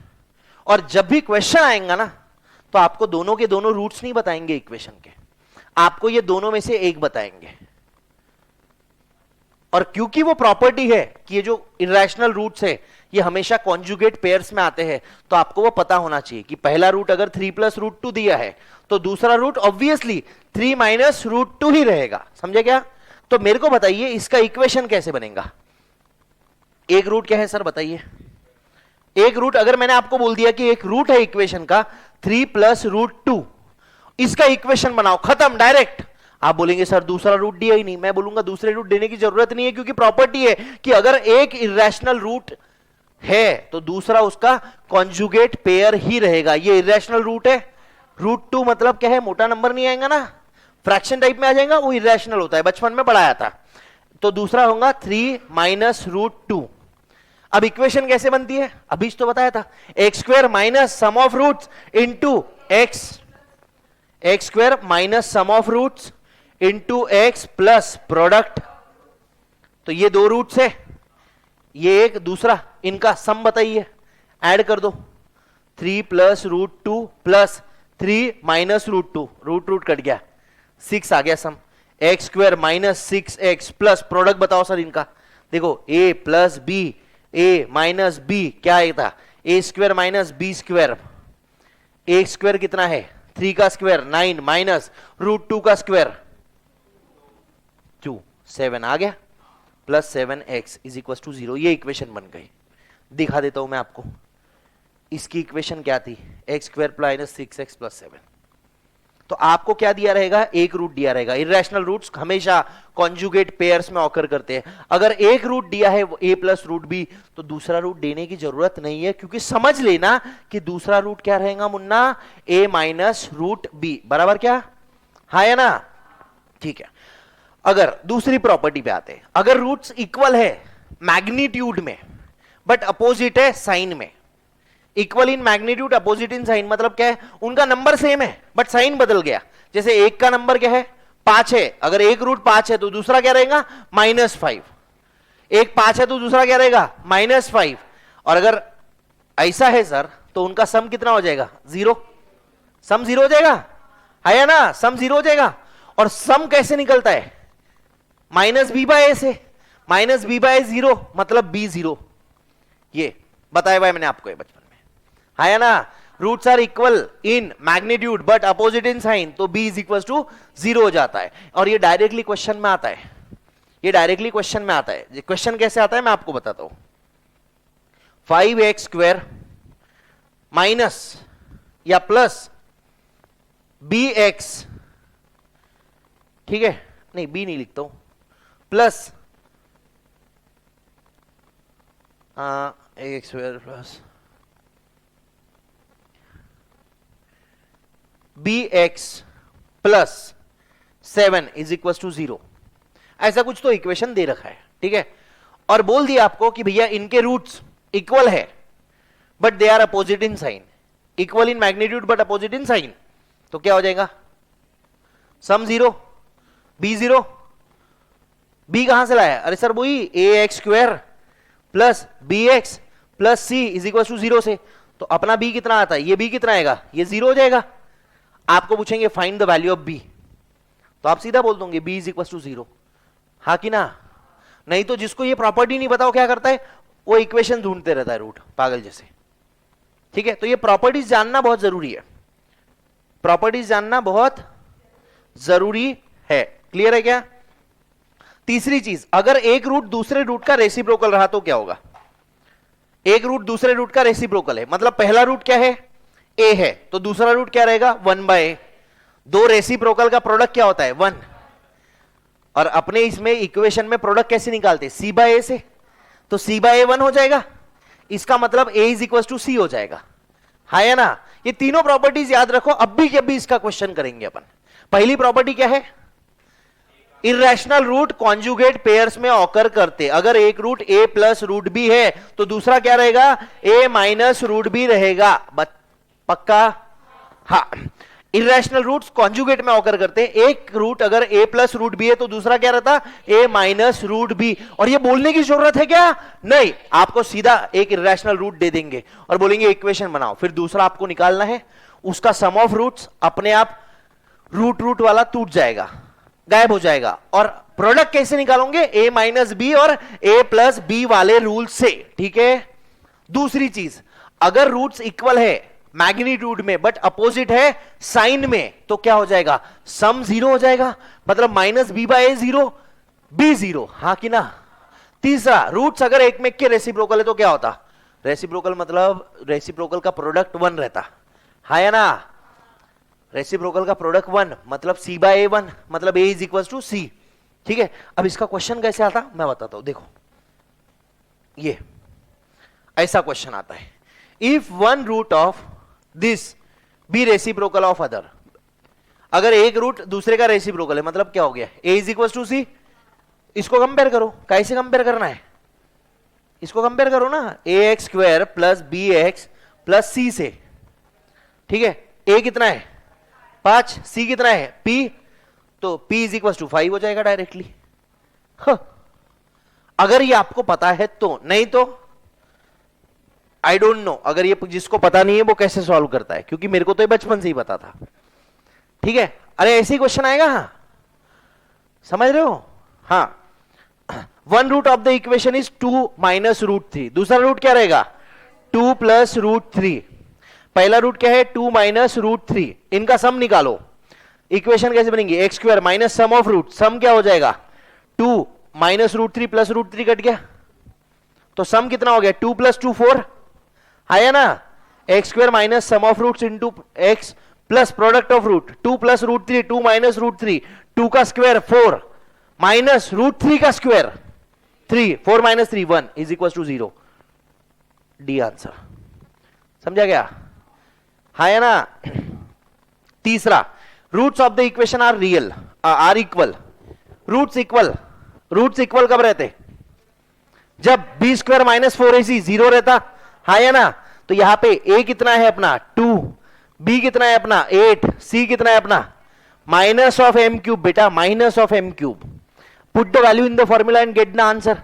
और जब भी क्वेश्चन आएगा ना, तो आपको दोनों के दोनों रूट्स नहीं बताएंगे इक्वेशन के, आपको ये दोनों में से एक बताएंगे। और क्योंकि वो प्रॉपर्टी है कि ये जो इरेशनल रूट्स है ये हमेशा कॉन्जुगेट पेयर्स में आते हैं, तो आपको वो पता होना चाहिए कि पहला रूट अगर 3 + √2 दिया है, तो दूसरा रूट ऑब्वियसली 3 - √2 ही रहेगा। समझे क्या? तो मेरे को बताइए इसका इक्वेशन कैसे बनेगा? एक रूट क्या है सर बताइए? एक रूट, अगर मैंने आपको बोल दिया कि एक रूट है इक्वेशन का 3 + √2, इसका इक्वेशन बनाओ, खत्म, डायरेक्ट। आप बोलेंगे सर दूसरा रूट दिया ही नहीं। मैं बोलूंगा दूसरे रूट देने की जरूरत नहीं है, क्योंकि प्रॉपर्टी है कि अगर एक इरेशनल रूट है तो दूसरा उसका कॉन्जुगेट पेयर ही रहेगा। ये इरेशनल रूट है, √2 मतलब क्या है? मोटा नंबर नहीं आएगा ना, फ्रैक्शन टाइप में आ जाएगा, वो इरेशनल होता है, बचपन में पढ़ाया था। तो दूसरा होगा 3 - √2। अब इक्वेशन कैसे बनती है? अभी तो बताया था, x² - sum of roots into x, x² - sum of roots into x plus product. तो ये दो रूट्स है, ये एक दूसरा, इनका सम बताइए, ऐड कर दो। 3 + √2 प्लस 3 - √2, रूट कट गया, 6 आ गया सम। x² - 6x प्लस प्रोडक्ट बताओ सर इनका। देखो a + b, a - b क्या था? a² - b²। a² कितना है? 3 का स्क्वायर 9 माइनस √2 का स्क्वायर 2, 7 आ गया, plus 7x is equal to 0। ये इक्वेशन बन गई। दिखा देता हूं मैं आपको, इसकी इक्वेशन क्या थी? x² - 6x + 7। तो आपको क्या दिया रहेगा? एक रूट दिया रहेगा। इरेशनल रूट्स हमेशा कॉन्जुगेट पेयर्स में ऑकर करते हैं। अगर एक रूट दिया है a + √b, तो दूसरा रूट देने की जरूरत नहीं है, क्योंकि समझ लेना कि दूसरा रूट क्या रहेगा मुन्ना? a - √b बराबर क्या? हाँ या ना? ठीक है। अगर दूसरी प्रॉपर्टी पे आते हैं, अगर रूट्स इक्वल है मैग्नीट्यूड में बट अपोजिट है साइन में, equal in magnitude opposite in sign, मतलब क्या है? उनका नंबर सेम है बट साइन बदल गया। जैसे एक का नंबर क्या है? 5 है, अगर एक रूट 5 है तो दूसरा क्या रहेगा? -5। एक 5 है तो दूसरा क्या रहेगा? -5। और अगर ऐसा है सर, तो उनका सम कितना हो जाएगा? 0। सम 0 हो जाएगा, है या ना? सम 0 हो जाएगा। और सम कैसे निकलता है? -b/a से। -b/0 मतलब b 0। ये बताया भाई मैंने आपको बचपन में, है ना? Roots are equal in magnitude but opposite in sign, तो b इज इक्वल टू 0 हो जाता है। और ये डायरेक्टली क्वेश्चन में आता है, ये डायरेक्टली क्वेश्चन में आता है। क्वेश्चन कैसे आता है मैं आपको बताता हूं। 5x स्क्वायर माइनस या प्लस bx, ठीक है, नहीं b नहीं लिखता हूं, plus x square plus bx plus 7 is equal to 0, ऐसा कुछ तो इक्वेशन दे रखा है, ठीक है। और बोल दिया आपको कि भैया इनके रूट्स इक्वल है but they are opposite in sign, equal in magnitude but opposite in sign, तो क्या हो जाएगा, सम 0 b 0, b कहां से लाया, अरे सर वही ax square plus bx plus c is equal to 0 से, तो अपना b कितना आता है, ये b कितना आएगा, ये 0 हो जाएगा। आपको पूछेंगे find the value of b, तो आप सीधा बोल दोगे b इज इक्वल टू 0, हाँ कि ना। नहीं तो जिसको ये प्रॉपर्टी नहीं बताओ क्या करता है, वो इक्वेशन ढूंढते रहता है रूट, पागल जैसे, ठीक है। तो ये प्रॉपर्टीज जानना बहुत जरूरी है, प्रॉपर्टीज जानना बहुत जरूरी है, क्लियर है क्या। तीसरी चीज, अगर एक रूट दूसरे रूट का रेसिप्रोकल रहा तो क्या होगा, एक रूट दूसरे रूट का रेसिप्रोकल है, मतलब पहला रूट क्या है, a है, तो दूसरा रूट क्या रहेगा 1/a, दो रेसिप्रोकल का प्रोडक्ट क्या होता है 1, और अपने इसमें इक्वेशन में प्रोडक्ट कैसे निकालते हैं c/a से, तो c/a 1 हो जाएगा, इसका मतलब a is equal to c हो जाएगा, है या ना। ये तीनों प्रॉपर्टीज याद रखो, अब भी जब भी इसका क्वेश्चन करेंगे अपन। पहली प्रॉपर्टी क्या है, इर्रेशनल रूट कॉन्जुगेट पेयर्स में ऑकर करते, अगर एक root a plus root b है तो दूसरा क्या रहेगा a माइनस रूट b रहेगा, पक्का, हाँ। इर्रेशनल रूट्स कॉन्जुगेट में ऑकर करते हैं, एक रूट अगर a प्लस रूट b है तो दूसरा क्या रहता a माइनस रूट b, और ये बोलने की जरूरत है क्या, नहीं, आपको सीधा एक इर्रेशनल रूट दे देंगे और बोलेंगे इक्वेशन बनाओ, फिर दूसरा आपको निकालना है, उसका सम ऑफ रूट्स अपने आप रूट रूट वाला टूट जाएगा, गायब हो जाएगा, और प्रोडक्ट कैसे निकालोगे a माइनस बी और a प्लस बी वाले रूल से, ठीक है। दूसरी चीज, अगर रूट्स इक्वल है मैग्नीट्यूड में बट अपोजिट है साइन में, तो क्या हो जाएगा, सम 0 हो जाएगा, मतलब माइनस b/a 0 b 0, हाँ कि ना। तीसरा, रूट्स अगर एक में के रेसिप्रोकल है तो क्या होता, रेसिप्रोकल मतलब रेसिप्रोकल का प्रोडक्ट 1 रहता, हाँ या ना, रेसिप्रोकल का प्रोडक्ट 1 मतलब c/a 1, मतलब a is equal to c, ठीक है। अब इसका क्वेश्चन कैसे आता मैं बताता हूं, देखो ये ऐसा क्वेश्चन आता है, if one root of this be reciprocal of other, अगर एक रूट दूसरे का रेसिप्रोकल है मतलब क्या हो गया, a is equal to c, इसको कंपेयर करो, कैसे कंपेयर करना है, इसको कंपेयर करो ना, ax square plus bx plus c से, ठीक है। a कितना है 5, c कितना है p, तो p इज इक्वल टू 5 हो जाएगा डायरेक्टली, अगर ये आपको पता है तो, नहीं तो आई डोंट नो, अगर ये जिसको पता नहीं है वो कैसे सॉल्व करता है, क्योंकि मेरे को तो ये बचपन से ही पता था, ठीक है। अरे ऐसे ही क्वेश्चन आएगा, हाँ समझ रहे हो, हाँ। One root of the equation is 2 minus root 3, दूसरा रूट क्या रहेगा 2 प्लस रूट 3, पहला रूट क्या है 2 माइनस रूट 3, इनका सम निकालो, इक्वेशन कैसे बनेंगी, x square minus sum of root, sum क्या हो जाएगा 2 minus root 3 plus root 3 cut गया, तो सम कितना हो गया 2 प्लस 2 4, आया ना, x square minus sum of roots into x plus product of root, 2 plus root 3 2 minus root 3, 2 का स्क्वायर 4 माइनस रूट 3 का square 3, 4 minus 3 1 is equal to 0, the answer, समझा गया, है ना। तीसरा, roots of the equation are real, are equal, roots equal कब रहते, जब b स्क्वायर माइनस 4ac 0 रहता, है ना। तो यहां पे a कितना है अपना 2, b कितना है अपना 8, c कितना है अपना माइनस ऑफ m क्यूब, बेटा minus of m cube, put the value in the formula and get the answer,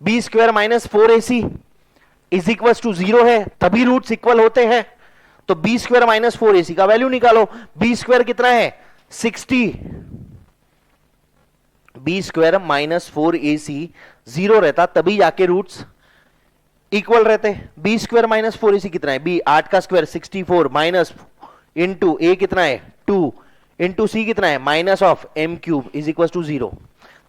b square minus 4ac is equal to 0 है, तभी रूट्स इक्वल होते हैं, तो b स्क्वायर माइनस 4ac का वैल्यू निकालो, b स्क्वायर कितना है 60, b स्क्वायर माइनस 4ac 0 रहता, तभी जाके रूट्स इक्वल रहते हैं। बी स्क्वायर माइनस 4ac कितना है, बी 8 का स्क्वायर 64 माइनस इंटू ए कितना है 2 इंटू सी कितना है minus of m cube is equal to 0।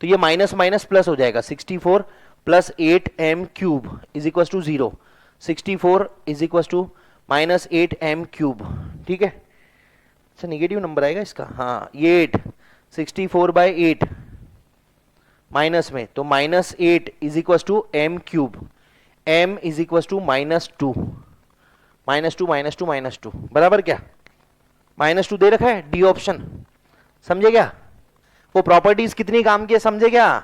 तो ये माइनस माइनस प्लस हो जाएगा, 64 plus 8m cube is equal to 0। 64 is equal to minus 8m cube, ठीक है। अच्छा निगेटिव नंबर आएगा इसका, हाँ ये 8 64 बाई 8 माइनस में, तो minus 8 is equal to m cube, m is equal to -2 -2 -2 बराबर क्या, -2 दे रखा है, डी ऑप्शन। समझे क्या, वो प्रॉपर्टीज कितनी काम की है समझे क्या,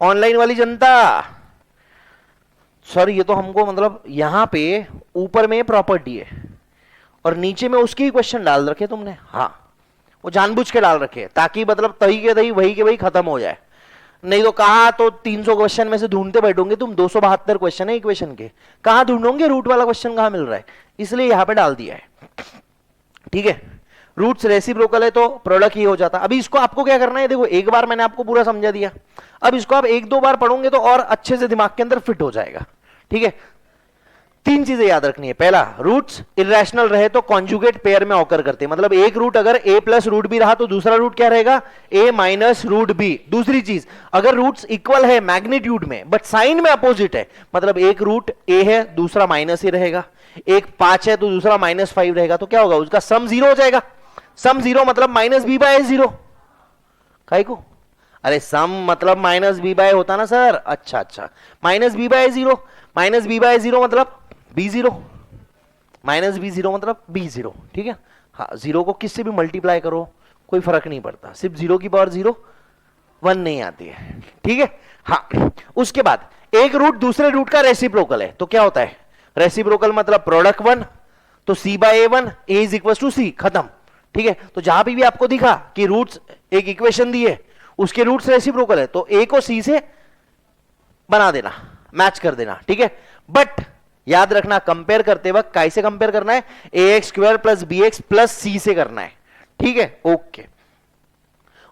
ऑनलाइन वाली जनता। सर ये तो हमको मतलब यहां पे ऊपर में प्रॉपर्टी है और नीचे में उसके ही क्वेश्चन डाल रखे तुमने, हाँ वो जानबूझ के डाल रखे ताकि मतलब तही के तही वही के वही खत्म हो जाए। नहीं तो कहा तो 300 क्वेश्चन में से ढूंढते बैठोगे तुम, 272 क्वेश्चन है इक्वेशन के, कहां ढूंढोगे रूट वाला क्वेश्चन कहां मिल रहा है, इसलिए यहां पे डाल दिया है, ठीक है। रूट्स रेसिप्रोकल है तो प्रोडक्ट ही हो जाता। अभी इसको आपको क्या करना है, देखो एक बार मैंने आपको पूरा समझा दिया, अब इसको आप एक दो बार पढ़ोगे तो और अच्छे से दिमाग के अंदर फिट हो जाएगा, ठीक है। 3 चीजें याद रखनी है, पहला रूट्स इरेशनल रहे तो कॉन्जुगेट पेयर में ऑकर करते हैं, मतलब एक रूट अगर a प्लस रूट बी रहा तो दूसरा रूट क्या रहेगा a माइनस रूट बी। दूसरी चीज, अगर रूट्स इक्वल है मैग्नीट्यूड में बट साइन में अपोजिट है, मतलब एक रूट a है दूसरा माइनस ही रहेगा, एक 5 है तो दूसरा -5 रहेगा, तो क्या होगा उसका सम 0 हो जाएगा। सम 0 मतलब माइनस बी बाय 0, काहे को, अरे सम मतलब माइनस बी बाय होता ना सर, अच्छा अच्छा minus B by 0, minus B by 0 मतलब b0, माइनस b0 मतलब b0, ठीक है। हाँ 0 को किससे भी मल्टीप्लाई करो कोई फर्क नहीं पड़ता, सिर्फ 0 की पावर 0 1 नहीं आती है, ठीक है। हाँ उसके बाद एक रूट दूसरे रूट का रेसिप्रोकल है तो क्या होता है, रेसिप्रोकल मतलब प्रोडक्ट 1, तो c by a1 a is equal to c, खत्म, ठीक है। तो जहां भी आपको दिखा कि रूट्स एक इक्वेशन दी है उसके रूट्स रेसिप्रोकल है तो a को c से बना देना, मैच कर देना, ठीक है। बट याद रखना कंपेयर करते वक्त कैसे कंपेयर करना है, ax square plus bx plus c से करना है, ठीक है, ओके।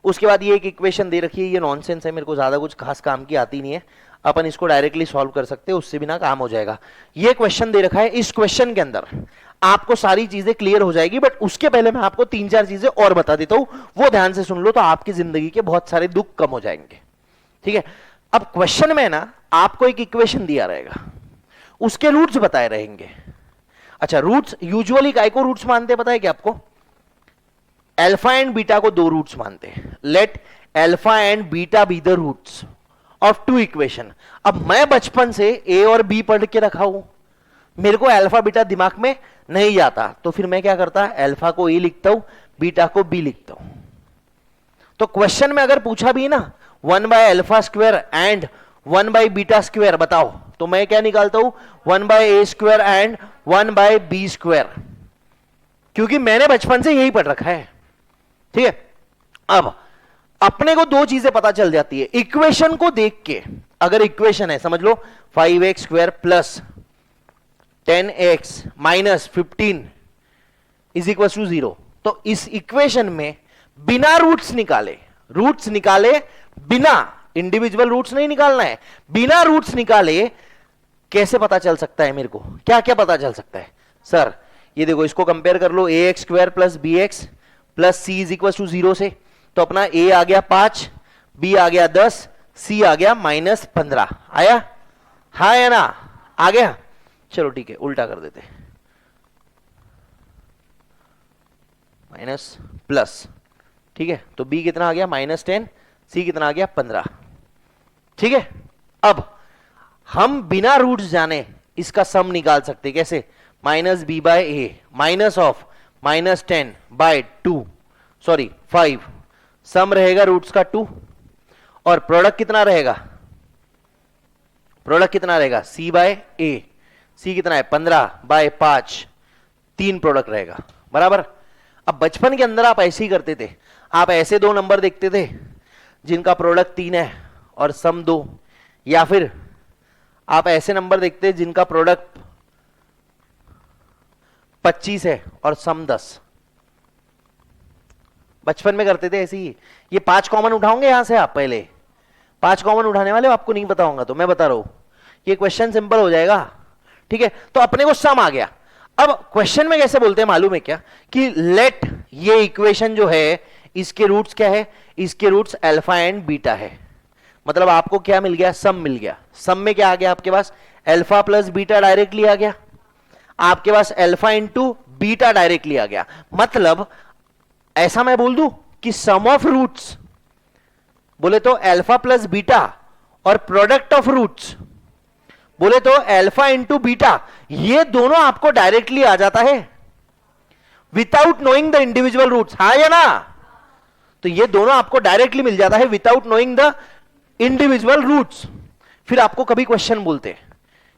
उसके बाद ये एक इक्वेशन दे रखी है, ये नॉनसेंस है, मेरे को ज्यादा कुछ खास काम की आती नहीं है, अपन इसको डायरेक्टली सॉल्व कर सकते हैं, उससे बिना काम हो जाएगा। ये क्वेश्चन दे रखा है, इस क्वेश्चन के अंदर आपको सारी चीजें क्लियर हो जाएगी, बट उसके पहले मैं आपको 3-4 चीजें और बता देता हूं, वो ध्यान से सुन लो तो आपकी जिंदगी के बहुत सारे दुख कम हो जाएंगे, ठीक है। अब क्वेश्चन में ना आपको एक इक्वेशन दिया रहेगा, उसके रूट्स बताए रहेंगे। अच्छा रूट्स यूजुअली काय को रूट्स मानते हैं पता है क्या आपको, अल्फा एंड बीटा को 2 रूट्स मानते हैं। Let alpha and beta be the roots of 2 equation. अब मैं बचपन से ए और बी पढ़ के रखा हूं, मेरे को अल्फा बीटा दिमाग में नहीं जाता, तो फिर मैं क्या करता, अल्फा को ए लिखता हूं बीटा को बी लिखता हूं। तो क्वेश्चन में अगर पूछा भी ना 1 by alpha square and 1 by beta square बताओ, तो मैं क्या निकालता हूं 1 by a square and 1 by b square, क्योंकि मैंने बचपन से यही पढ़ रखा है, ठीक है। अब अपने को 2 चीजें पता चल जाती है इक्वेशन को देख के। अगर इक्वेशन है समझ लो 5x square plus 10x minus 15 is equal to 0, तो इस इक्वेशन में बिना रूट्स निकाले बिना इंडिविजुअल रूट्स नहीं निकालना है, बिना रूट्स निकाले कैसे पता चल सकता है मेरे को, क्या क्या पता चल सकता है सर, ये देखो इसको कंपेयर कर लो ax square plus bx plus c is equal to 0 से, तो अपना a आ गया 5, b आ गया 10, c आ गया -15, आया, हाँ या ना, आ गया। चलो ठीक है उल्टा कर देते, माइनस प्लस, ठीक है। तो b कितना आ गया -10, c कितना आ गया 15, ठीक है। अब हम बिना रूट्स जाने इसका सम निकाल सकते, कैसे, minus B by a minus of -10 by 2 sorry 5, sum रहेगा रूट्स का 2 और प्रोडक्ट कितना रहेगा, c बाय ए, c कितना है 15 बाय 5, 3 प्रोडक्ट रहेगा, बराबर। अब बचपन के अंदर आप ऐसे ही करते थे, आप ऐसे 2 नंबर देखते थे जिनका प्रोडक्ट 3 है और सम 2, या फिर आप ऐसे नंबर देखते जिनका प्रोडक्ट 25 है और सम 10, बचपन में करते थे ऐसे ही। ये 5 कॉमन उठाओगे यहां से, आप पहले 5 कॉमन उठाने वाले हो, आपको नहीं बताऊंगा तो मैं बता रहा हूं, ये क्वेश्चन सिंपल हो जाएगा। ठीक है, तो अपने को सम आ गया। अब क्वेश्चन में कैसे बोलते हैं मालूम है क्या, कि लेट ये इक्वेशन जो है इसके रूट्स क्या है, इसके रूट्स अल्फा एंड बीटा है। मतलब आपको क्या मिल गया, सम मिल गया। सम में क्या आ गया आपके पास, अल्फा प्लस बीटा डायरेक्टली आ गया, आपके पास अल्फा इंटू बीटा डायरेक्टली आ गया। मतलब ऐसा मैं बोल दूं कि सम ऑफ रूट्स बोले तो अल्फा प्लस बीटा और प्रोडक्ट ऑफ रूट्स बोले तो अल्फा इंटू बीटा, ये दोनों आपको डायरेक्टली आ जाता है without knowing the individual roots, हाँ या ना। तो ये दोनों आपको डायरेक्टली मिल जाता है without knowing the individual roots. फिर आपको कभी क्वेश्चन बोलते हैं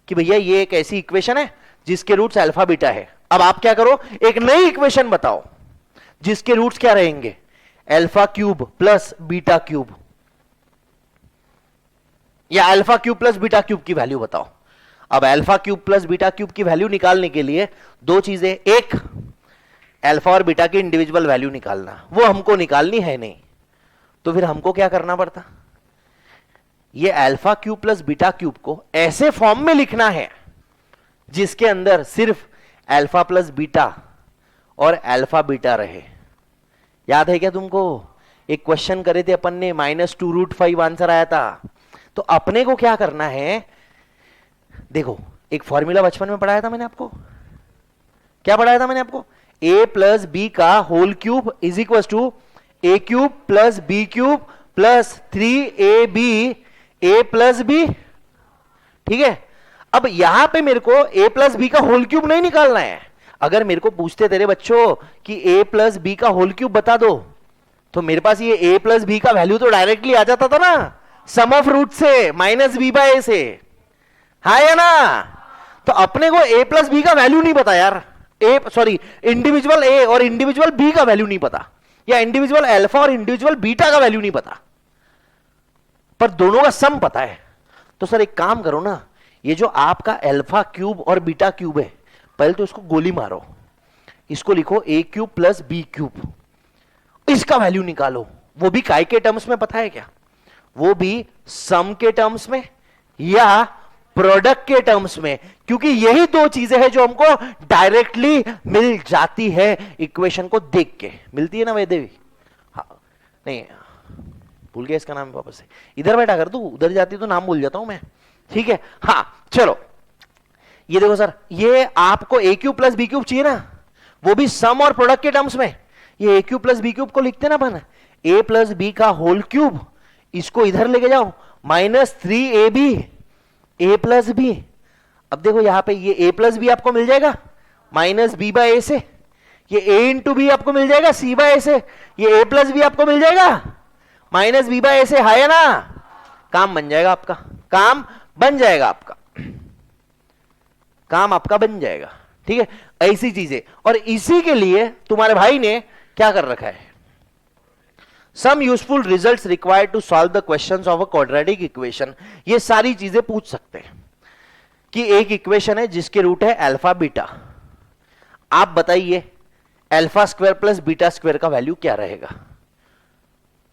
कि भैया ये एक ऐसी इक्वेशन है जिसके रूट्स अल्फा बीटा है। अब आप क्या करो, एक नई इक्वेशन बताओ जिसके रूट्स क्या रहेंगे, alpha cube plus beta cube, या alpha cube plus beta cube की वैल्यू बताओ। अब alpha cube plus beta cube की वैल्यू निकालने के लिए दो चीजें, एक अल्फा और बीटा की इंडिविजुअल वैल्यू निकालना, वो हमको निकालनी है नहीं, तो फिर हमको क्या करना पड़ता, ये alpha cube plus beta cube को ऐसे फॉर्म में लिखना है जिसके अंदर सिर्फ अल्फा प्लस बीटा और अल्फा बीटा रहे। याद है क्या तुमको, एक क्वेश्चन करे थे अपन ने, -2√5 आंसर आया था। तो अपने को क्या करना है, देखो एक फॉर्मूला बचपन में पढ़ाया था मैंने आपको, क्या पढ़ाया था मैंने आपको, a प्लस बी का whole cube is equal to a cube plus b cube plus 3ab a plus b. ठीक है, अब यहां पे मेरे को a प्लस बी का होल क्यूब नहीं निकालना है। अगर मेरे को पूछते तेरे बच्चों कि a प्लस बी का होल क्यूब बता दो, तो मेरे पास ये a प्लस बी का वैल्यू तो डायरेक्टली आ जाता था ना, सम ऑफ रूट से माइनस बी बाय ए से, हाँ या ना। तो अपने को a प्लस बी का वैल्यू नहीं पता यार, इंडिविजुअल a और इंडिविजुअल b का वैल्यू नहीं पता, या इंडिविजुअल अल्फा और इंडिविजुअल बीटा का वैल्यू नहीं पता, पर दोनों का सम पता है। तो सर एक काम करो ना, ये जो आपका अल्फा क्यूब और बीटा क्यूब है, पहले तो इसको गोली मारो, इसको लिखो a cube plus b cube, इसका वैल्यू निकालो। वो भी काय के टर्म्स में पता है क्या, वो भी सम के टर्म्स में या प्रोडक्ट के टर्म्स में, क्योंकि यही दो चीजें हैं जो हमको डायरेक्टली मिल जाती है इक्वेशन को देख के। मिलती है ना वैदेवी, हाँ नहीं भूल गया इसका नाम वापस से, इधर बैठा कर दू, उधर जाती तो नाम भूल जाता हूं मैं। ठीक है, हाँ चलो ये देखो सर, ये आपको a cube plus b cube चाहिए ना, वो भी सम और प्रोडक्ट के टर्म्स में। ये a cube plus b cube को लिखते ना अपन, ए प्लस बी का होल क्यूब, इसको इधर लेके जाओ -3ab a प्लस बी। अब देखो यहां पे ये a प्लस बी आपको मिल जाएगा माइनस बी बाय ए से, ये a इंटू बी आपको मिल जाएगा c बाय ए से, ये a प्लस बी आपको मिल जाएगा माइनस बी बाय ए से, है ना। काम बन जाएगा आपका, काम बन जाएगा आपका, काम आपका बन जाएगा। ठीक है, ऐसी चीजें, और इसी के लिए तुम्हारे भाई ने क्या कर रखा है, Some useful results required to solve the questions of a quadratic equation। ये सारी चीजें पूछ सकते हैं कि एक इक्वेशन है जिसके रूट है अल्फा बीटा, आप बताइए alpha square plus beta square का वैल्यू क्या रहेगा।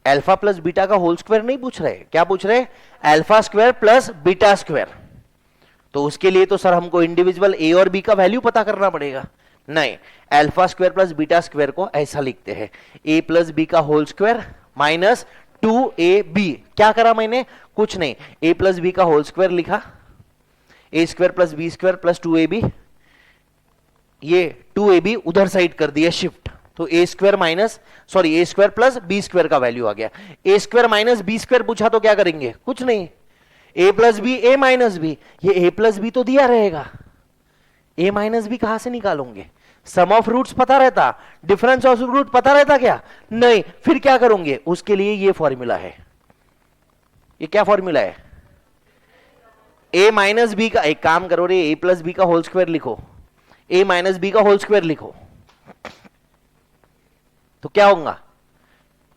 अल्फा प्लस बीटा का होल स्क्वायर नहीं पूछ रहे, क्या पूछ रहे, alpha square plus beta square. तो उसके लिए तो सर हमको इंडिविजुअल ए और बी का वैल्यू पता करना पड़ेगा। नहीं, alpha square plus beta square को ऐसा लिखते हैं, a प्लस बी का होल स्क्वायर माइनस 2ab। क्या करा मैंने, कुछ नहीं, a प्लस बी का होल स्क्वायर लिखा, a square plus b square plus 2ab, ये 2ab उधर साइड कर दिया शिफ्ट, तो a square plus b square का वैल्यू आ गया। a square minus B square पूछा तो क्या करेंगे, कुछ नहीं, a plus B a minus b, ये a प्लस बी तो दिया रहेगा, a माइनस बी कहां से निकालोगे, सम ऑफ रूट्स पता रहता, डिफरेंस ऑफ रूट पता रहता क्या, नहीं। फिर क्या करोगे, उसके लिए ये फॉर्मूला है, ये क्या फॉर्मूला है, a माइनस बी का, एक काम करो रे, a प्लस बी का होल स्क्वायर लिखो, a माइनस बी का होल स्क्वायर लिखो, तो क्या होगा,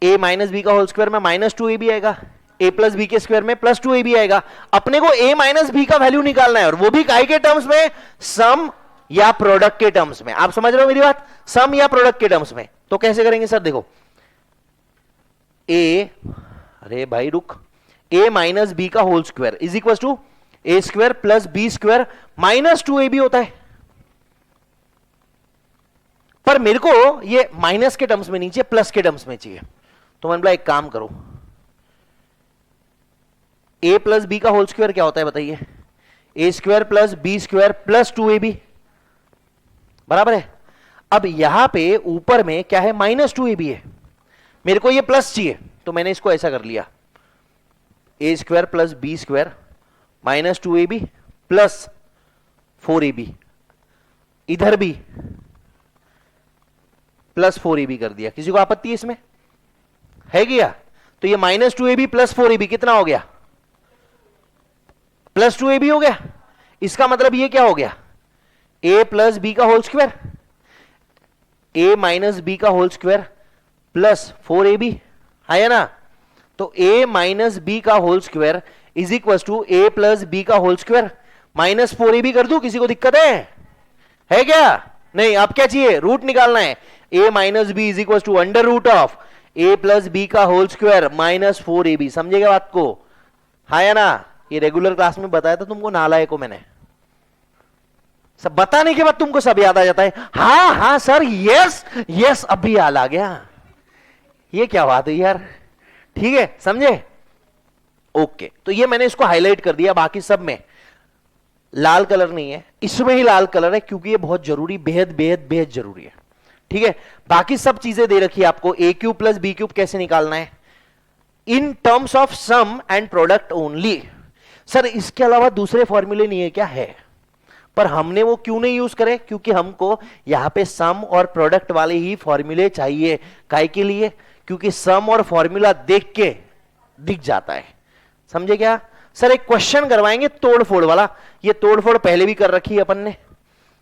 a माइनस बी का होल स्क्वायर में -2ab आएगा, a प्लस बी के स्क्वायर में +2ab आएगा। अपने को a माइनस बी का वैल्यू निकालना है, और वो भी काय के टर्म्स में, सम या प्रोडक्ट के टर्म्स में। आप समझ रहे हो मेरी बात, सम या प्रोडक्ट के टर्म्स में। तो कैसे करेंगे सर, देखो अरे भाई रुक, a माइनस बी का whole square is equal to a square plus b square minus 2ab होता है। पर मेरे को ये माइनस के टर्म्स में नहीं चाहिए, प्लस के टर्म्स में चाहिए। तो मैंने बोला एक काम करो, ए प्लस बी का होल स्क्वायर क्या होता है बताइए? A square plus b square plus 2ab, बराबर है। अब यहां पे ऊपर में क्या है? माइनस 2ab है, मेरे को ये प्लस चाहिए, तो मैंने इसको ऐसा कर लिया, a square plus b square minus 2ab plus 4ab, इधर भी प्लस 4ab कर दिया। किसी को आपत्ति है इसमें? है क्या? तो ये माइनस 2ab प्लस 4ab कितना हो गया? प्लस 2ab हो गया। इसका मतलब ये क्या हो गया? a प्लस बी का whole square, a minus b का होल स्क्वायर प्लस 4ab है ना। तो a माइनस बी का whole square is equal to a plus B का होल स्क्वायर माइनस 4ab कर दूं? किसी को दिक्कत है क्या? नहीं। अब क्या चाहिए? रूट निकालना है। a minus b is equal to under root of a plus B का होल स्क्वायर माइनस 4ab। समझेगा बात को? है ना। ये रेगुलर क्लास में बताया था तुमको, नालायक को मैंने। सब बताने के बाद तुमको सब याद आ जाता है। हाँ हाँ सर, यस यस, अभी याद आ गया। ये क्या बात है यार? ठीक है, समझे? ओके, तो ये मैंने इसको हाईलाइट कर दिया। बाकी सब में लाल कलर नहीं है, इसमें ही लाल कलर है, क्योंकि ये बहुत जरूरी, बेहद बेहद बेहद जरूरी है। ठीक है, बाकी सब चीजें दे रखी है आपको। A cube plus b cube कैसे निकालना है? In terms of sum and product only. Sir इसके अलावा दूसरे फॉर्मूले नहीं है क्या? है, पर हमने वो क्यों नहीं यूज करे? क्योंकि हमको यहां पे सम और प्रोडक्ट वाले ही फॉर्मूले चाहिए। काहे के लिए? क्योंकि सम और फॉर्मूला देख के दिख जाता है। समझे क्या? सर एक क्वेश्चन करवाएंगे तोड़ फोड़ वाला। ये तोड़ फोड़ पहले भी कर रखी है अपन ने।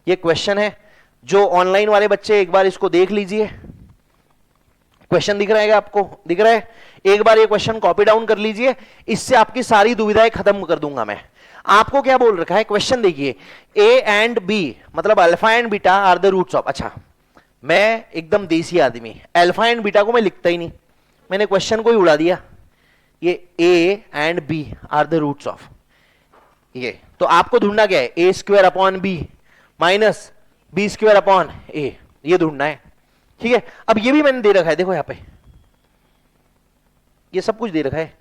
ये क्वेश्चन है, जो ऑनलाइन वाले बच्चे एक बार इसको देख लीजिए। क्वेश्चन दिख रहा है आपको? दिख रहा है? एक बार ये क्वेश्चन कॉपी डाउन कर लीजिए, इससे आपकी सारी दुविधाएं खत्म कर दूंगा मैं। आपको क्या बोल रखा है? क्वेश्चन देखिए, ए एंड बी मतलब alpha and beta are the roots of. अच्छा, मैं एकदम देसी आदमी, अल्फा एंड बीटा को मैं लिखता ही नहीं, मैंने क्वेश्चन को ही उड़ा दिया। ये a and b are the roots of ये। तो आपको ढूंढना क्या है? A square upon b minus B square upon a, ये ढूंढना है। ठीक है, अब ये भी मैंने दे रखा है, देखो यहां पे ये सब कुछ दे रखा है।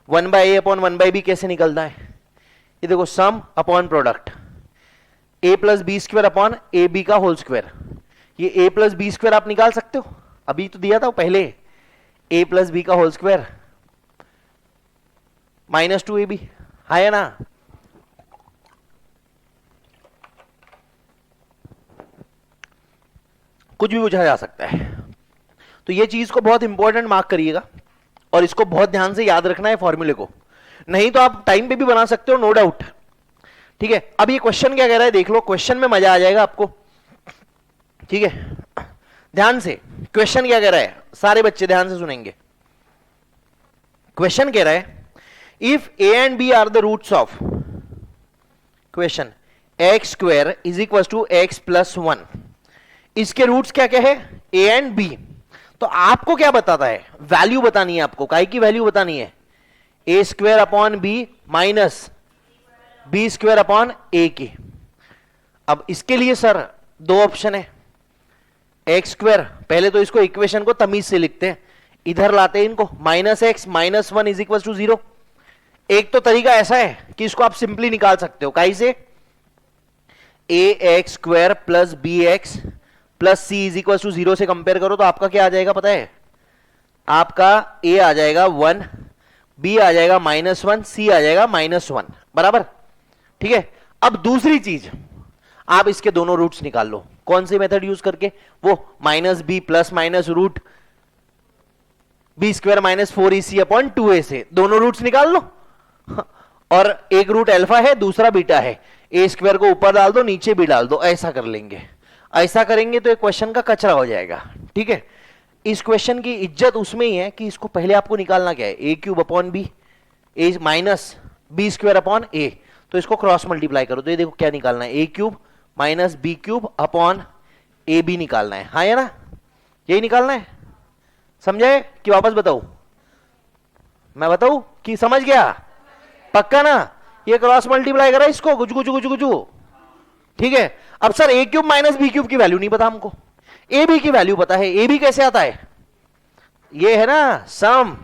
1/a अपॉन 1/b कैसे निकलना है? ये देखो, sum upon product, a plus b square upon a b का होल स्क्वायर। ये a प्लस बी स्क्वायर आप निकाल सकते हो, अभी तो दिया था पहले, a प्लस बी का होल स्क्वायर माइनस 2ab है ना। कुछ भी पूछा जा सकता है। तो ये चीज को बहुत इंपॉर्टेंट मार्क करिएगा और इसको बहुत ध्यान से याद रखना है फॉर्मूले को, नहीं तो आप टाइम पे भी बना सकते हो, नो डाउट। ठीक है, अब ये क्वेश्चन क्या कह रहा है देख लो, क्वेश्चन में मजा आ जाएगा आपको। ठीक है, ध्यान से क्वेश्चन क्या कह रहा है, सारे बच्चे ध्यान से सुनेंगे। क्वेश्चन कह रहा है, if a and b are the roots of question x square is equal to x plus 1। इसके रूट्स क्या क्या है? A and b. तो आपको क्या बताता है? वैल्यू बतानी है आपको। काय की वैल्यू बतानी है? A square upon b minus B square upon a की। अब इसके लिए सर दो ऑप्शन है, एक्स स्क्वायर, पहले तो इसको इक्वेशन को तमीज से लिखते हैं, इधर लाते हैं इनको, minus x minus 1 is equal to 0। एक तो तरीका ऐसा है कि इसको आप सिंपली निकाल सकते हो, काई से? A x square plus B x plus c is equal to 0 से कंपेयर करो तो आपका क्या आ जाएगा पता है? आपका ए आ जाएगा 1, बी आ जाएगा -1, सी आ जाएगा -1, बराबर। ठीक है, अब दूसरी चीज, आप इसके दोनों रूट्स निकाल लो। कौन सी मेथड यूज करके? वो minus b plus minus root b square minus 4ac upon 2a से दोनों रूट्स निकाल लो। और एक रूट अल्फा है, दूसरा बीटा है, ए स्क्वायर को ऊपर डाल दो, नीचे भी डाल दो, ऐसा कर लेंगे। ऐसा करेंगे तो एक क्वेश्चन का कचरा हो जाएगा। ठीक है, इस क्वेश्चन की इज्जत उसमें ही है कि इसको पहले आपको निकालना क्या है? A cube upon B, A minus B square upon ए। तो इसको क्रॉस मल्टीप्लाई करो तो ये देखो क्या निकालना है, a cube minus b cube upon a b निकालना है। हाँ या ना, यही निकालना है। समझे कि वापस बताऊं? मैं बताऊं कि समझ गया? पक्का ना? ये क्रॉस मल्टीप्लाई करा इसको गुजू गुजू गुजू गुजू, ठीक है। अब सर ए क्यूब माइनस बी क्यूब की वैल्यू नहीं पता हमको, ए बी की वैल्यू पता है। ए बी कैसे आता है, ये है ना सम,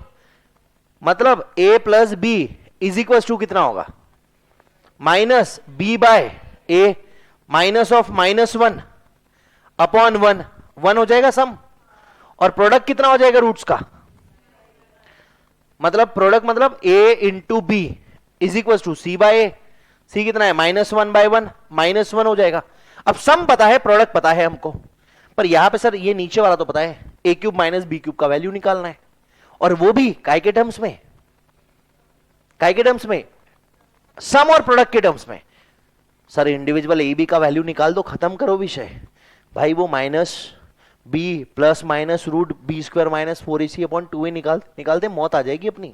मतलब a plus b is equal to कितना होगा, minus B by a minus of minus one upon one, one हो जाएगा सम, और प्रोडक्ट कितना हो जाएगा रूट्स का, मतलब प्रोडक्ट मतलब a into b is equal to C by a, c कितना है minus one by one, minus one हो जाएगा। अब सम पता है, प्रोडक्ट पता है हमको, पर यहां पे सर ये नीचे वाला तो पता है, a cube minus b cube का वैल्यू निकालना है, और वो भी काय के टर्म्स में, काय के टर्म्स में, सम और प्रोडक्ट के टर्म्स में। सर इंडिविजुअल ए बी का वैल्यू निकाल दो, खत्म करो विषय भाई। वो minus b plus minus root b square minus 4ac upon 2a निकालते मौत आ जाएगी अपनी।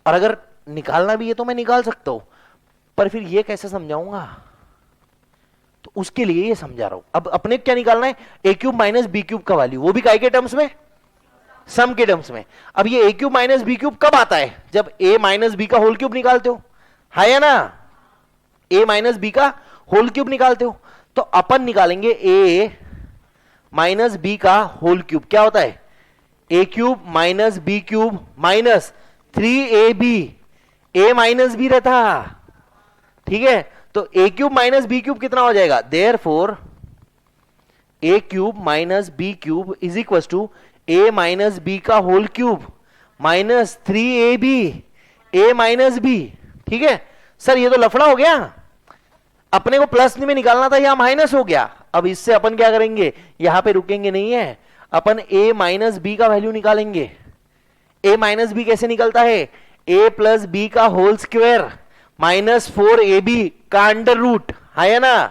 और अगर निकालना भी है तो मैं निकाल सकता हूं, पर फिर ये कैसे समझाऊंगा, तो उसके लिए ये समझा रहा हूं। अब अपने क्या निकालना है, a cube minus b cube का वैल्यू, वो भी काय के टर्म्स में, सम के टर्म्स में। अब ये a cube minus b cube कब आता है, जब ए माइनस बी का होल क्यूब निकालते हो, है ना, ए माइनस बी का होल क्यूब निकालते हो। तो अपन निकालेंगे ए माइनस बी का होल क्यूब, क्या होता है a cube minus b cube minus 3ab, a minus b रहता, ठीक है। तो a cube minus b cube कितना हो जाएगा, therefore a cube minus b cube is equal to a minus b का whole cube minus 3ab a minus b, ठीक है। सर ये तो लफड़ा हो गया, अपने को प्लस में निकालना था, यहां माइनस हो गया। अब इससे अपन क्या करेंगे, यहां पे रुकेंगे नहीं है, अपन a माइनस बी का वैल्यू निकालेंगे। a माइनस बी कैसे निकलता है, a प्लस बी का होल स्क्वायर माइनस 4ab का अंडर रूट, है ना।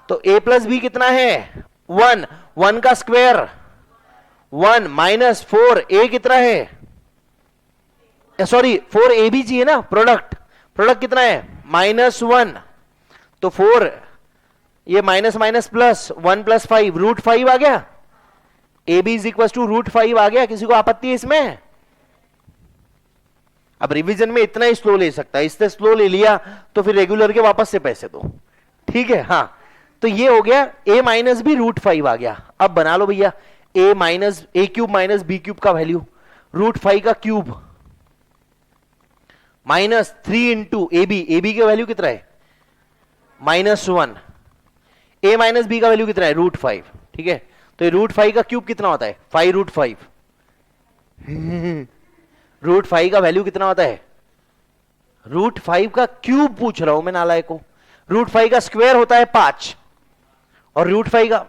तो a प्लस बी कितना है 1, 1 का स्क्वायर 1 माइनस 4a कितना है, सॉरी 4ab चाहिए ना, प्रोडक्ट, प्रोडक्ट कितना है -1, तो 4 ये minus minus plus 1 plus 5 root 5 आ गया, a b is equal to root 5 आ गया। किसी को आपत्ति है इसमें? अब रिवीजन में इतना ही स्लो ले सकता है, इससे स्लो ले लिया तो फिर रेगुलर के वापस से पैसे दो, ठीक है। हाँ तो ये हो गया a माइनस बी रूट 5 आ गया। अब बना लो भैया a cube minus b cube का वैल्यू रूट 5 का cube minus 3 into a b का वैल्यू कितना है -1, a माइनस बी का वैल्यू कितना है रूट 5, ठीक है। तो ये रूट 5 का क्यूब कितना होता है 5 रूट 5 रूट 5 का वैल्यू कितना होता है, रूट 5 का क्यूब पूछ रहा हूं मैं नालायक को। रूट 5 का स्क्वायर होता है 5, और रूट 5 का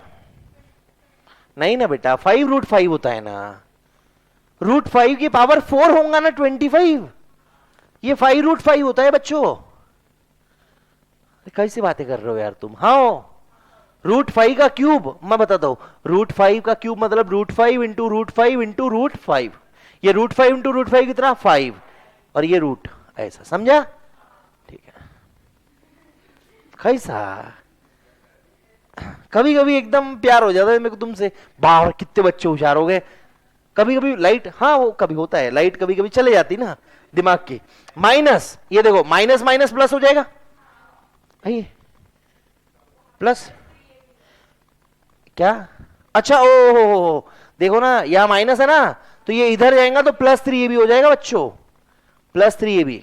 नहीं ना बेटा 5 रूट 5 होता है ना, रूट 5 की पावर 4 होगा ना 25, ये 5 रूट 5 होता है बच्चों। कैसी बातें कर रहे हो यार तुम। हाँ रूट 5 का क्यूब मैं बताता हूं, रूट 5 का क्यूब मतलब root 5 into root 5 into root 5, ये रूट 5 इंटू रूट 5 कितना 5, और ये रूट, ऐसा समझा, ठीक है। कैसा कभी कभी एकदम प्यार हो जाता है मेरे को तुमसे, बाहर कितने बच्चे होशियार हो गए। कभी कभी लाइट, हाँ वो कभी होता है, लाइट कभी कभी चले जाती ना दिमाग की। माइनस, ये देखो माइनस माइनस प्लस हो जाएगा, प्लस क्या, अच्छा ओ हो देखो ना यहां माइनस है ना, तो ये इधर जाएगा तो प्लस 3ab हो जाएगा बच्चों, प्लस 3ab,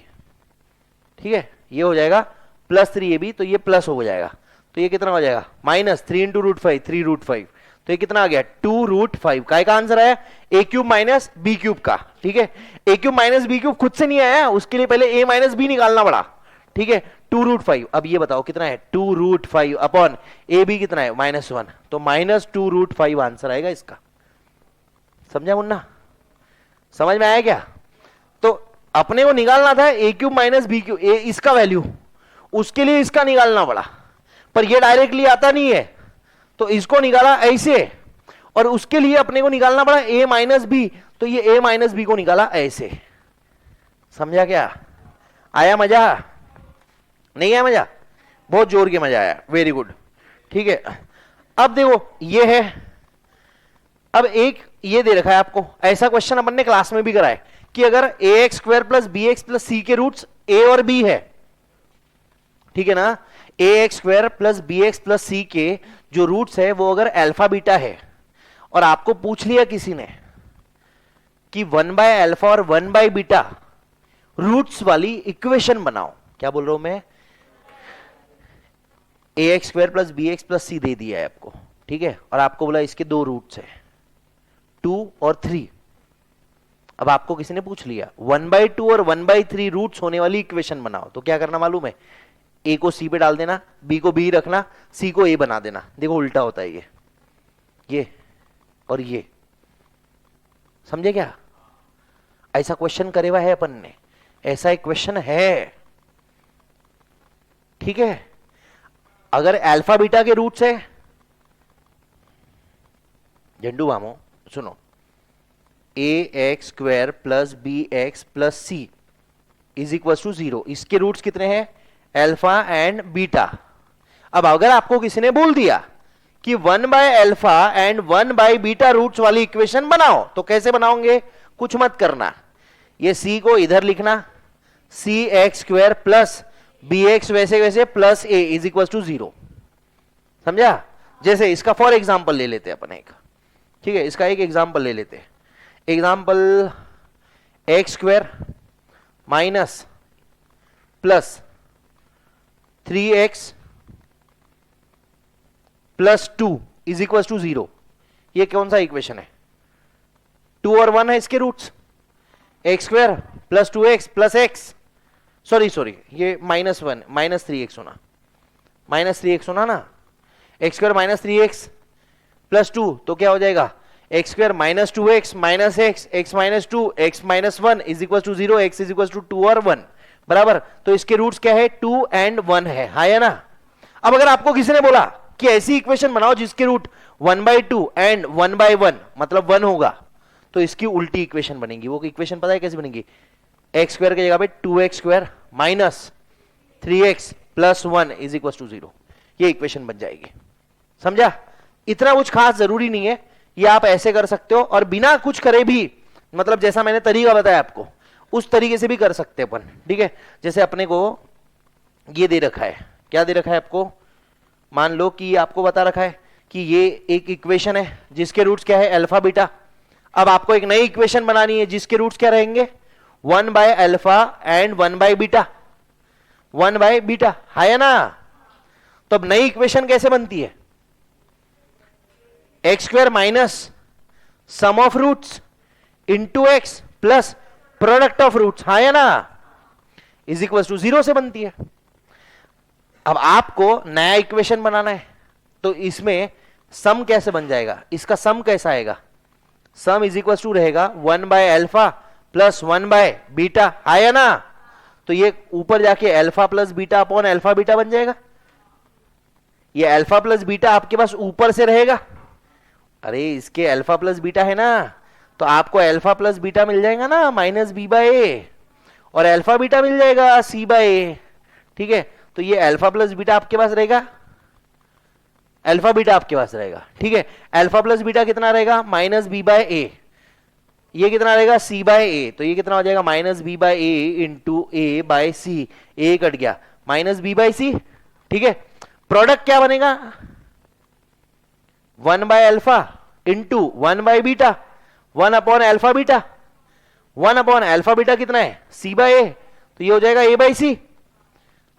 ठीक है। ये हो जाएगा प्लस 3ab, तो ये प्लस हो जाएगा, तो ये कितना हो जाएगा माइनस 3 इंटू रूट 5 3 रूट 5, तो ये कितना आ गया 2 रूट 5। काय का आंसर आया ए क्यूब माइनस बी क्यूब का, ठीक है। A cube minus b cube खुद से नहीं आया, उसके लिए पहले ए माइनस बी निकालना पड़ा, ठीक है। 2 रूट 5, अब ये बताओ कितना है 2 रूट 5 अपॉन ए बी कितना है -1, तो -2 रूट 5 आंसर आएगा इसका। समझा मुन्ना, समझ में आया क्या? तो अपने को निकालना था ए क्यूब माइनस बी क्यूब, इसका वैल्यू, उसके लिए इसका निकालना पड़ा, पर ये डायरेक्टली आता नहीं है, तो इसको निकाला ऐसे, और उसके लिए अपने को निकालना पड़ा a माइनस बी, तो ये a माइनस बी को निकाला ऐसे। समझा क्या? आया मजा? नहीं आया मजा? बहुत जोर के मजा आया, वेरी गुड, ठीक है। अब देखो ये है, अब एक ये दे रखा है आपको, ऐसा क्वेश्चन अपन ने क्लास में भी कराया कि अगर ax square plus bx plus c के रूट्स a और b है, ठीक है ना। A x square plus B x plus c के जो रूट्स है वो अगर अल्फा बीटा है और आपको पूछ लिया किसी ने कि 1/अल्फा और 1/बीटा रूट्स वाली इक्वेशन बनाओ, क्या बोल रहा हूं मैं, a x square plus B x plus c दे दिया है आपको, ठीक है, और आपको बोला इसके दो रूट्स है 2 और 3। अब आपको किसी ने पूछ लिया 1/2 और 1/3 रूट्स होने वाली इक्वेशन बनाओ, तो क्या करना मालूम है, ए को सी पे डाल देना, बी को बी रखना, सी को ए बना देना। देखो उल्टा होता है ये और ये, समझे क्या। ऐसा क्वेश्चन करे हुआ है अपन ने, ऐसा एक क्वेश्चन है, ठीक है। अगर अल्फा बीटा के रूट्स है, झंडू मामो सुनो, a x square plus B x plus c is equal to 0, इसके रूट्स कितने हैं, अल्फा एंड बीटा। अब अगर आपको किसी ने बोल दिया कि 1/अल्फा एंड 1/बीटा रूट्स वाली इक्वेशन बनाओ, तो कैसे बनाओगे, कुछ मत करना, ये सी को इधर लिखना, C x square plus B X वैसे वैसे plus A is equal to 0, समझा। जैसे इसका फॉर एग्जाम्पल ले लेते हैं अपन एक, ठीक है, इसका एक एग्जाम्पल ले लेते हैं। Example x square minus plus 3x plus 2 is equal to 0, ये कौन सा इक्वेशन है, 2 और 1 है इसके roots, x square plus 2x plus x, sorry ये -1 -3x होना, -3x होना ना, एक्स स्क्वायर -3x प्लस 2, तो क्या हो जाएगा, x square -2x minus x, x -2 x -1 is equal to 0, x is equal to 2 और 1 बराबर। तो इसके रूट्स क्या है, 2 एंड 1 है ना। अब अगर आपको किसी ने बोला कि ऐसी इक्वेशन बनाओ जिसके रूट 1/2 एंड 1/1 मतलब 1 होगा, तो इसकी उल्टी इक्वेशन बनेगी। वो इक्वेशन पता है कैसे बनेगी, एक्स स्क्वायर की जगह पे 2x square minus 3x plus 1 is equal to 0, ये इक्वेशन बन जाएगी, समझा। इतना कुछ खास जरूरी नहीं है, ये आप ऐसे कर सकते हो और बिना कुछ करे भी, मतलब जैसा मैंने तरीका बताया आपको उस तरीके से भी कर सकते हैं अपन, ठीक है। जैसे अपने को ये दे रखा है, क्या दे रखा है आपको, मान लो कि आपको बता रखा है कि ये एक इक्वेशन है जिसके रूट्स क्या है, अल्फा बीटा। अब आपको एक नई इक्वेशन बनानी है जिसके रूट्स क्या रहेंगे, 1/अल्फा एंड 1/बीटा, 1/बीटा है ना। तो अब नई इक्वेशन कैसे बनती है, x square minus sum of roots into x plus product of roots, है ना, इज इक्वल टू 0 से बनती है। अब आपको नया इक्वेशन बनाना है, तो इसमें सम कैसे बन जाएगा, इसका सम कैसा आएगा, सम इज इक्वल टू रहेगा 1/अल्फा प्लस 1/बीटा, है ना। तो ये ऊपर जाके alpha plus beta upon alpha beta बन जाएगा। ये अल्फा प्लस बीटा आपके पास ऊपर से रहेगा, अरे इसके अल्फा प्लस बीटा है ना, तो आपको अल्फा प्लस बीटा मिल जाएगा ना -b/a, और अल्फा बीटा मिल जाएगा c/a, ठीक है। तो ये अल्फा प्लस बीटा आपके पास रहेगा, अल्फा बीटा आपके पास रहेगा, ठीक है। अल्फा प्लस बीटा कितना रहेगा, -b/a, ये कितना रहेगा c/a, तो ये कितना हो जाएगा -b/a into a/c, a cut गया -b/c, ठीक है। प्रोडक्ट क्या बनेगा, 1/अल्फा इंटू 1/बीटा, 1 upon alpha beta, 1 upon alpha beta कितना है c/a, तो ये हो जाएगा a/c,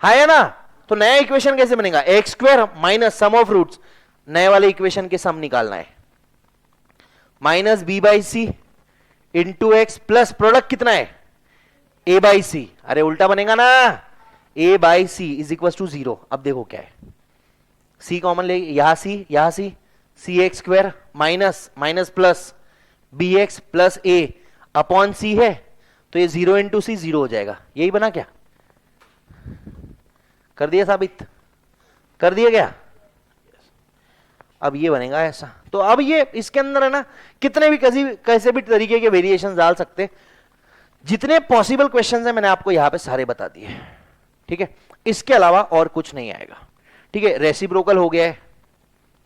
है ना। तो नया इक्वेशन कैसे बनेगा, x square minus sum of roots, नए वाले इक्वेशन के सम निकालना है, -b/c into x plus product कितना है a/c, अरे उल्टा बनेगा ना, a/c इज इक्वल टू 0। अब देखो क्या है, c कॉमन ले, यहां c c x square minus minus plus B x plus a upon c है, तो ये 0 इंटू सी 0 हो जाएगा। यही बना क्या, कर दिया साबित, कर दिया क्या। अब ये बनेगा ऐसा। तो अब ये इसके अंदर है ना कितने भी कैसे भी तरीके के वेरिएशन डाल सकते, जितने पॉसिबल क्वेश्चंस हैं मैंने आपको यहां पे सारे बता दिए, ठीक है। इसके अलावा और कुछ नहीं आएगा, ठीक है। रेसिप्रोकल हो गया है,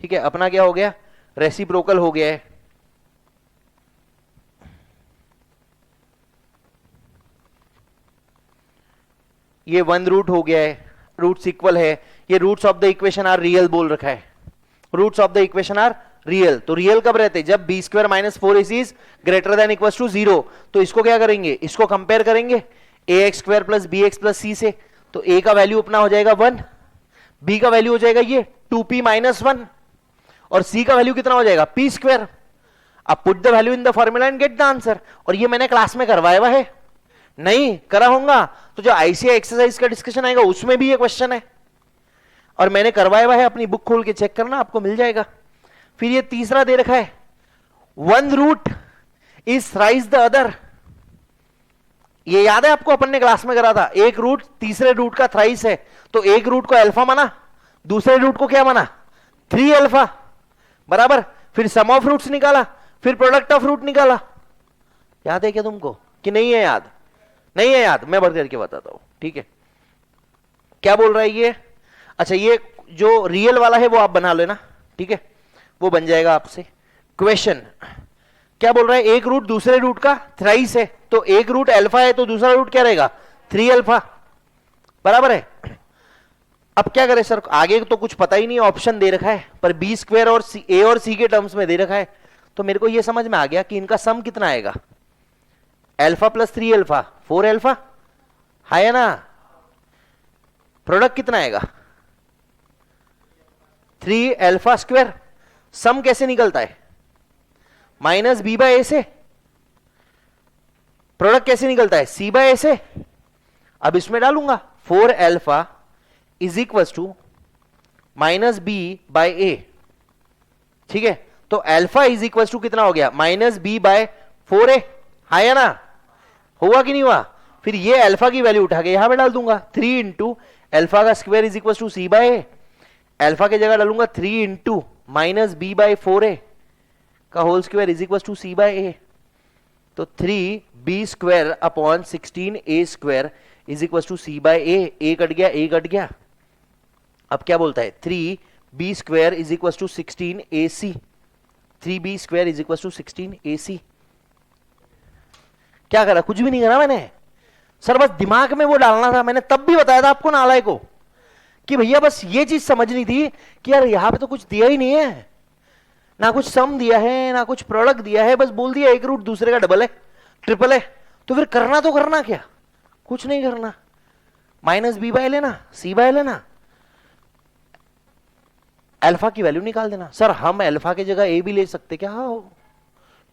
ठीक है, अपना क्या हो गया, रेसिप्रोकल हो गया है, ये 1 रूट हो गया है, रूट्स इक्वल है, ये roots of the equation are real बोल रखा है, roots of the equation are real. तो रियल कब रहते? जब b square minus 4ac is greater than equal to 0। तो इसको क्या करेंगे, इसको कंपेयर करेंगे a x square plus B x plus सी से। तो ए का वैल्यू अपना हो जाएगा 1, बी का वैल्यू हो जाएगा ये 2p माइनस 1, और सी का वैल्यू कितना हो जाएगा पी स्क्वायर। अब put the value in the formula and get the answer. और ये मैंने क्लास में करवाया हुआ है, नहीं करा होगा तो जो आईसीआई एक्सरसाइज का डिस्कशन आएगा उसमें भी ये क्वेश्चन है, और मैंने करवाया हुआ है, अपनी बुक खोल के चेक करना, आपको मिल जाएगा। फिर ये तीसरा दे रखा है, one root is thrice the other. ये याद है आपको, अपन ने क्लास में करा था, एक रूट तीसरे रूट का थ्राइस है, तो एक रूट को अल्फा माना, दूसरे रूट को क्या माना 3 अल्फा, बराबर। फिर सम ऑफ रूट्स निकाला, फिर प्रोडक्ट ऑफ रूट निकाला। याद है क्या तुमको कि नहीं है याद? नहीं है याद, मैं बढ़ करके बताता हूं, ठीक है। क्या बोल रहा है ये? अच्छा, ये जो रियल वाला है वो आप बना लेना, ठीक है, वो बन जाएगा आपसे। क्वेश्चन क्या बोल रहा है, एक रूट दूसरे रूट का थ्राइस है, तो एक रूट अल्फा है तो दूसरा रूट क्या रहेगा 3 अल्फा, बराबर है। अब क्या करें सर, आगे तो कुछ पता ही नहीं, ऑप्शन दे रखा है, पर बी स्क्वायर और ए और सी के टर्म्स में दे रखा है, तो मेरे को यह समझ में आ गया कि इनका सम कितना आएगा, अल्फा प्लस 3 अल्फा 4 अल्फा, है ना। प्रोडक्ट कितना आएगा 3 अल्फा स्क्वायर। सम कैसे निकलता है, माइनस बी बाय ए से। प्रोडक्ट कैसे निकलता है, सी बाय ए से। अब इसमें डालूंगा 4 alpha is equal to minus B by a, ठीक है। तो अल्फा इज इक्वल टू कितना हो गया, माइनस बी बाय 4a, है ना, हुआ कि नहीं हुआ। फिर ये अल्फा की वैल्यू उठा के यहां पे डाल दूंगा, 3 इंटू अल्फा का square is equal to C by a. Alpha की जगह डालूंगा 3 into minus B by 4a का whole square is equal to C by ए। तो 3b square upon 16a square is equal to C by a cut गया, ए कट गया। अब क्या बोलता है, 3b square is equal to 16ac, 3b square is equal to 16ac। क्या करा, कुछ भी नहीं करा मैंने सर, बस दिमाग में वो डालना था। मैंने तब भी बताया था आपको नालायक को कि भैया बस ये चीज समझनी थी कि यार यहां पे तो कुछ दिया ही नहीं है, ना कुछ सम दिया है ना कुछ प्रोडक्ट दिया है, बस बोल दिया एक रूट दूसरे का डबल है ट्रिपल है। तो फिर करना तो करना क्या, कुछ नहीं करना, माइनस बी बाय लेना, सी बाय लेना, अल्फा की वैल्यू निकाल देना। सर हम अल्फा की जगह ए भी ले सकते क्या, हाँ,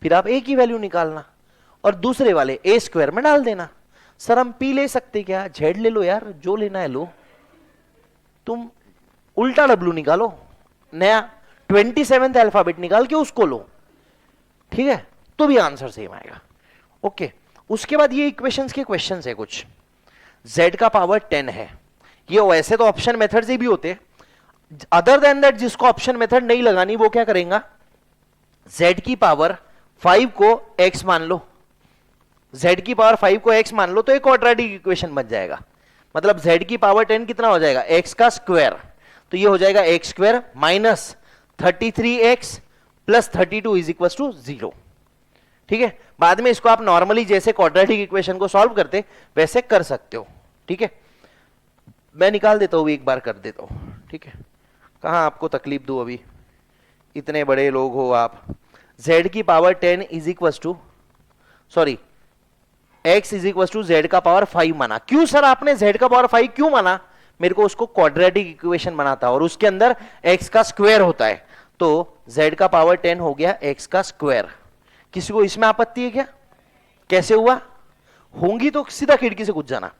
फिर आप ए की वैल्यू निकालना और दूसरे वाले ए स्क्वायर में डाल देना। सर हम पी ले सकते क्या, जेड ले लो यार, जो लेना है लो, तुम उल्टा डब्ल्यू निकालो, नया 27th अल्फाबेट निकाल के उसको लो, ठीक है, तो भी आंसर सेम आएगा। ओके, उसके बाद ये इक्वेशंस के क्वेश्चंस है कुछ। z का पावर 10 है, ये वैसे तो ऑप्शन मेथड से भी होते, अदर देन दैट जिसको ऑप्शन मेथड नहीं लगानी वो क्या करेगा, z की पावर 5 को x मान लो, z की पावर 5 को x मान लो, तो एक क्वाड्रेटिक इक्वेशन बन जाएगा। मतलब z की पावर 10 कितना हो जाएगा, x का स्क्वायर, तो ये हो जाएगा x square minus 33x plus 32 is equal to 0, ठीक है। बाद में इसको आप नॉर्मली जैसे क्वाड्रेटिक इक्वेशन को सॉल्व करते वैसे कर सकते हो, ठीक है। मैं निकाल देता हूं, एक बार कर देता हूं, ठीक है, कहां आपको तकलीफ दूं, अभी इतने बड़े लोग हो आप। z की power 10 is equal to, sorry, x is equal to z का पावर 5 माना। क्यों सर आपने z का पावर 5 क्यों माना, मेरे को उसको क्वाड्रेटिक इक्वेशन बनाता और उसके अंदर x का स्क्वायर होता है, तो z का पावर 10 हो गया x का स्क्वायर। किसी को इसमें आपत्ति है क्या, कैसे हुआ, होंगी तो सीधा खिड़की से कूद जाना,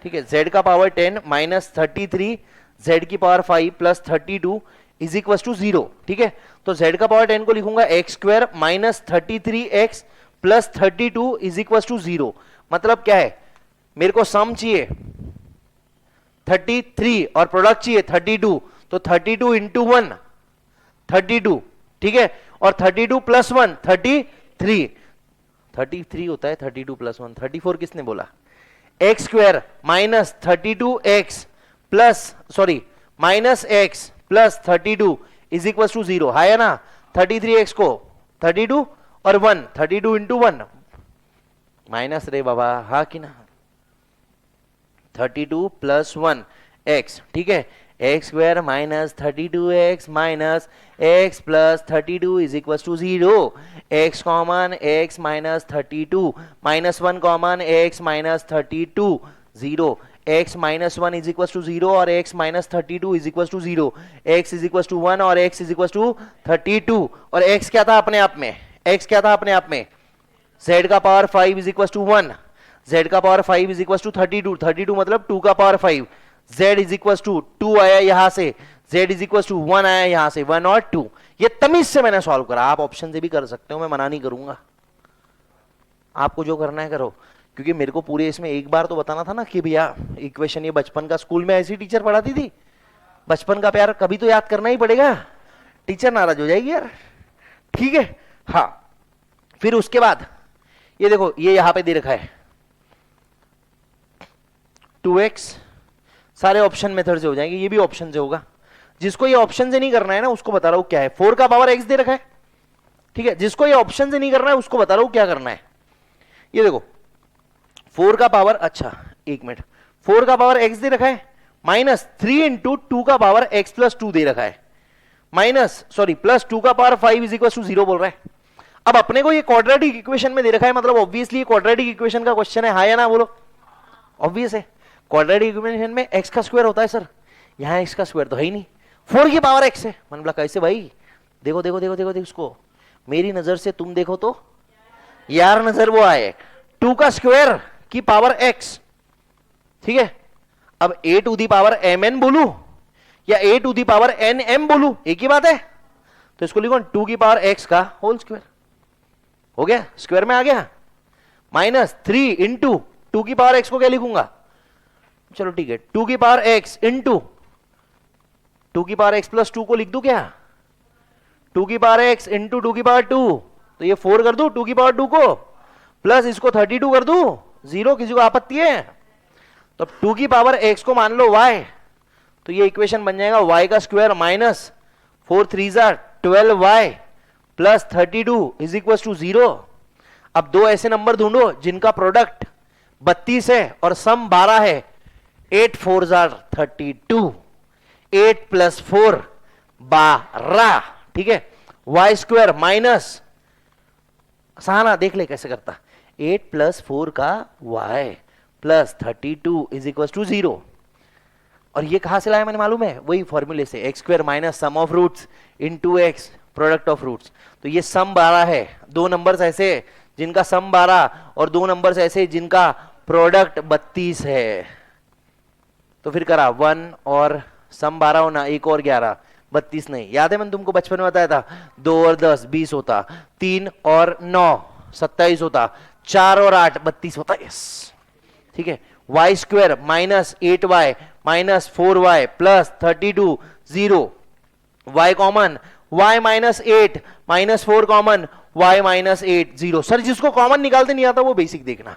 ठीक है। z का पावर 10 माइनस 33 z की power 5 plus 32 is equal to 0, ठीक है। तो z का पावर 10 को लिखूंगा x square minus 33x plus 32 is equal to 0। मतलब क्या है, मेरे को सम चाहिए 33 और प्रोडक्ट चाहिए 32, तो 32 इंटू 1 32, ठीक है, और 32 प्लस 1 33 होता है, 32 प्लस 1 34 किसने बोला, x square minus 32x plus sorry minus x plus 32 is equal to 0, है ना। 33x को 32 और 1 32 इंटू 1 माइनस रे बाबा, हा कि ना, 32 प्लस 1 एक्स, ठीक है। X square minus 32x minus x plus 32 is equal to 0। X common x minus 32 minus 1 common x minus 32 0। x minus 1 is equal to 0 और x minus 32 is equal to 0। x is equal to 1 और x इज इक्वल टू 32 और x क्या था अपने आप में, x क्या था अपने आप में, z का power 5 is equal to 1, z का पावर 5 इज इक्वल टू 32, 32 मतलब 2 का power 5, z is equal to 2 आया यहां से, z इज इक्वल टू 1 आया यहां से, 1 और 2। ये तमीज से मैंने सॉल्व करा, आप ऑप्शन से भी कर सकते हो, मैं मना नहीं करूंगा, आपको जो करना है करो, क्योंकि मेरे को पूरे इसमें एक बार तो बताना था ना कि भैया इक्वेशन ये बचपन का स्कूल में ऐसी टीचर पढ़ाती थी, बचपन का प्यार कभी तो याद करना ही पड़ेगा, टीचर नाराज हो जाएगी यार, ठीक है। हाँ, फिर उसके बाद ये देखो, ये यहां पे दे रखा है 2x, सारे ऑप्शन मेथड से हो जाएंगे, ये भी ऑप्शन से होगा। जिसको ये ऑप्शन से नहीं करना है ना उसको बता रहा हूं क्या है, 4 का पावर x दे रखा है, ठीक है। जिसको ये ऑप्शन से नहीं करना है उसको बता रहा हूं क्या करना है। ये देखो 4 का पावर, अच्छा एक मिनट, 4 का पावर x दे रखा है माइनस 3 इंटू 2 का पावर x प्लस 2 दे रखा है, माइनस सॉरी प्लस 2 का पावर 5 इज इक्वल टू 0 बोल रहा है। अब अपने को ये क्वाड्रेटिक इक्वेशन में दे रखा है, मतलब ऑब्वियसली क्वाड्रेटिक इक्वेशन का क्वेश्चन है, हाँ या ना बोलो, ऑब्वियस है। क्वाड्रेटिक इक्वेशन में x का स्क्वायर होता है सर, यहां x का स्क्वायर तो है ही नहीं, 4 की पावर x है। मैंने बोला कैसे भाई, देखो देखो देखो देखो देखो उसको, मेरी नजर से तुम देखो तो यार नजर वो आए, 2 का स्क्वायर की पावर x, ठीक है। अब a to the power mn बोलू या a to the power nm बोलू, एक ही बात है, तो इसको लिखो 2 की पावर x का होल स्क्वायर, हो गया, स्क्वायर में आ गया, माइनस 3 इंटू 2 की पावर x को क्या लिखूंगा, चलो ठीक है, 2 की पावर x इंटू 2 की पावर x प्लस 2 को लिख दू क्या, 2 की पावर x इंटू 2 की पावर 2, तो ये 4 कर दू 2 की पावर 2 को, प्लस इसको 32 कर दू, 0, किसी को आपत्ति है, तो 2 की पावर x को मान लो y, तो ये इक्वेशन बन जाएगा y का square minus 4 3 12y plus 32 is equal to 0। अब दो ऐसे नंबर ढूंढो जिनका प्रोडक्ट 32 है और सम 12 है, 8 4 32, 8 प्लस 4 12, ठीक है। y स्क्वायर माइनस, सहाना देख ले कैसे करता, 8 प्लस 4 का y plus 32 is equal to 0, और ये कहां से लाया मैंने मालूम है, वही फॉर्मूले से, x square minus sum of roots into x product of roots, तो ये सम 12 है, दो नंबर्स ऐसे जिनका सम 12 और दो नंबर्स ऐसे जिनका प्रोडक्ट 32 है, तो फिर करा 1 और सम 12 होना, 1 और 11 32 नहीं, याद है मैंने तुमको बचपन में बताया था, 2 और 10 20 होता, 3 और 9 27 होता, 4 और 8 32 होता, यस, ठीक है। y square minus 8y minus 4y plus 32 0, y common, y minus 8 minus 4 common, y minus 8 0। Sir जिसको कॉमन निकालते नहीं आता वो बेसिक देखना,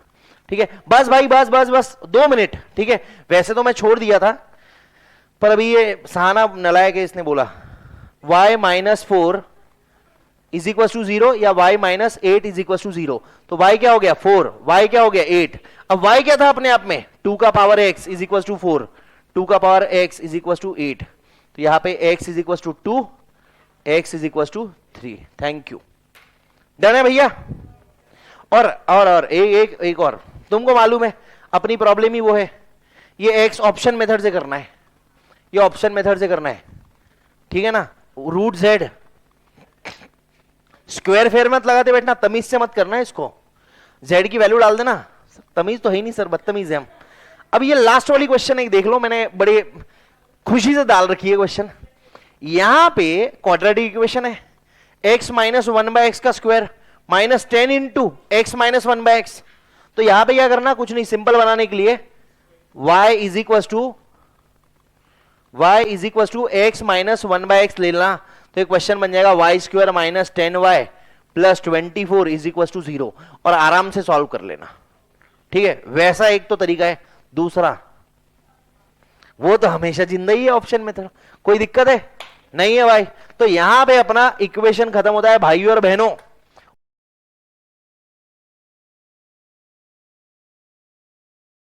ठीक है। बस भाई बस बस बस 2 मिनट, ठीक है। वैसे तो मैं छोड़ दिया था, पर अभी ये सहाना नलायक है, इसने बोला y minus 4 is equal to 0 या y minus 8 is equal to 0, तो y क्या हो गया 4, y क्या हो गया 8, अब y क्या था अपने आप में, 2 का power x is equal to 4, 2 का power x is equal to 8, तो यहां पे x is equal to 2, x is equal to 3, thank you, done है भैया। और एक और, तुमको मालूम है अपनी प्रॉब्लम ही वो है, ये x ऑप्शन मेथड से करना है, ये ऑप्शन मेथड से करना है, ठीक है ना। रूट z स्क्वायर फेयर मत लगाते बैठना, तमीज से मत करना है इसको, z की वैल्यू डाल देना, तमीज तो है ही नहीं सर, बदतमीज है हम। अब ये लास्ट वाली क्वेश्चन एक देख लो, मैंने बड़े खुशी से डाल रखी है क्वेश्चन, यहां पे क्वाड्रेटिक इक्वेशन है, x माइनस 1/x का square minus 10 into x minus 1/x, तो यहां पे क्या करना, कुछ नहीं, सिंपल बनाने के लिए y is equal to x minus 1/x ले लेना, तो एक क्वेश्चन बन जाएगा y square minus 10y plus 24 is equal to 0, और आराम से सॉल्व कर लेना, ठीक है। वैसा एक तो तरीका है, दूसरा वो तो हमेशा जिंदा ही है ऑप्शन मेथड, कोई दिक्कत है नहीं है भाई। तो यहां पे अपना इक्वेशन खत्म होता है भाइयों और बहनों।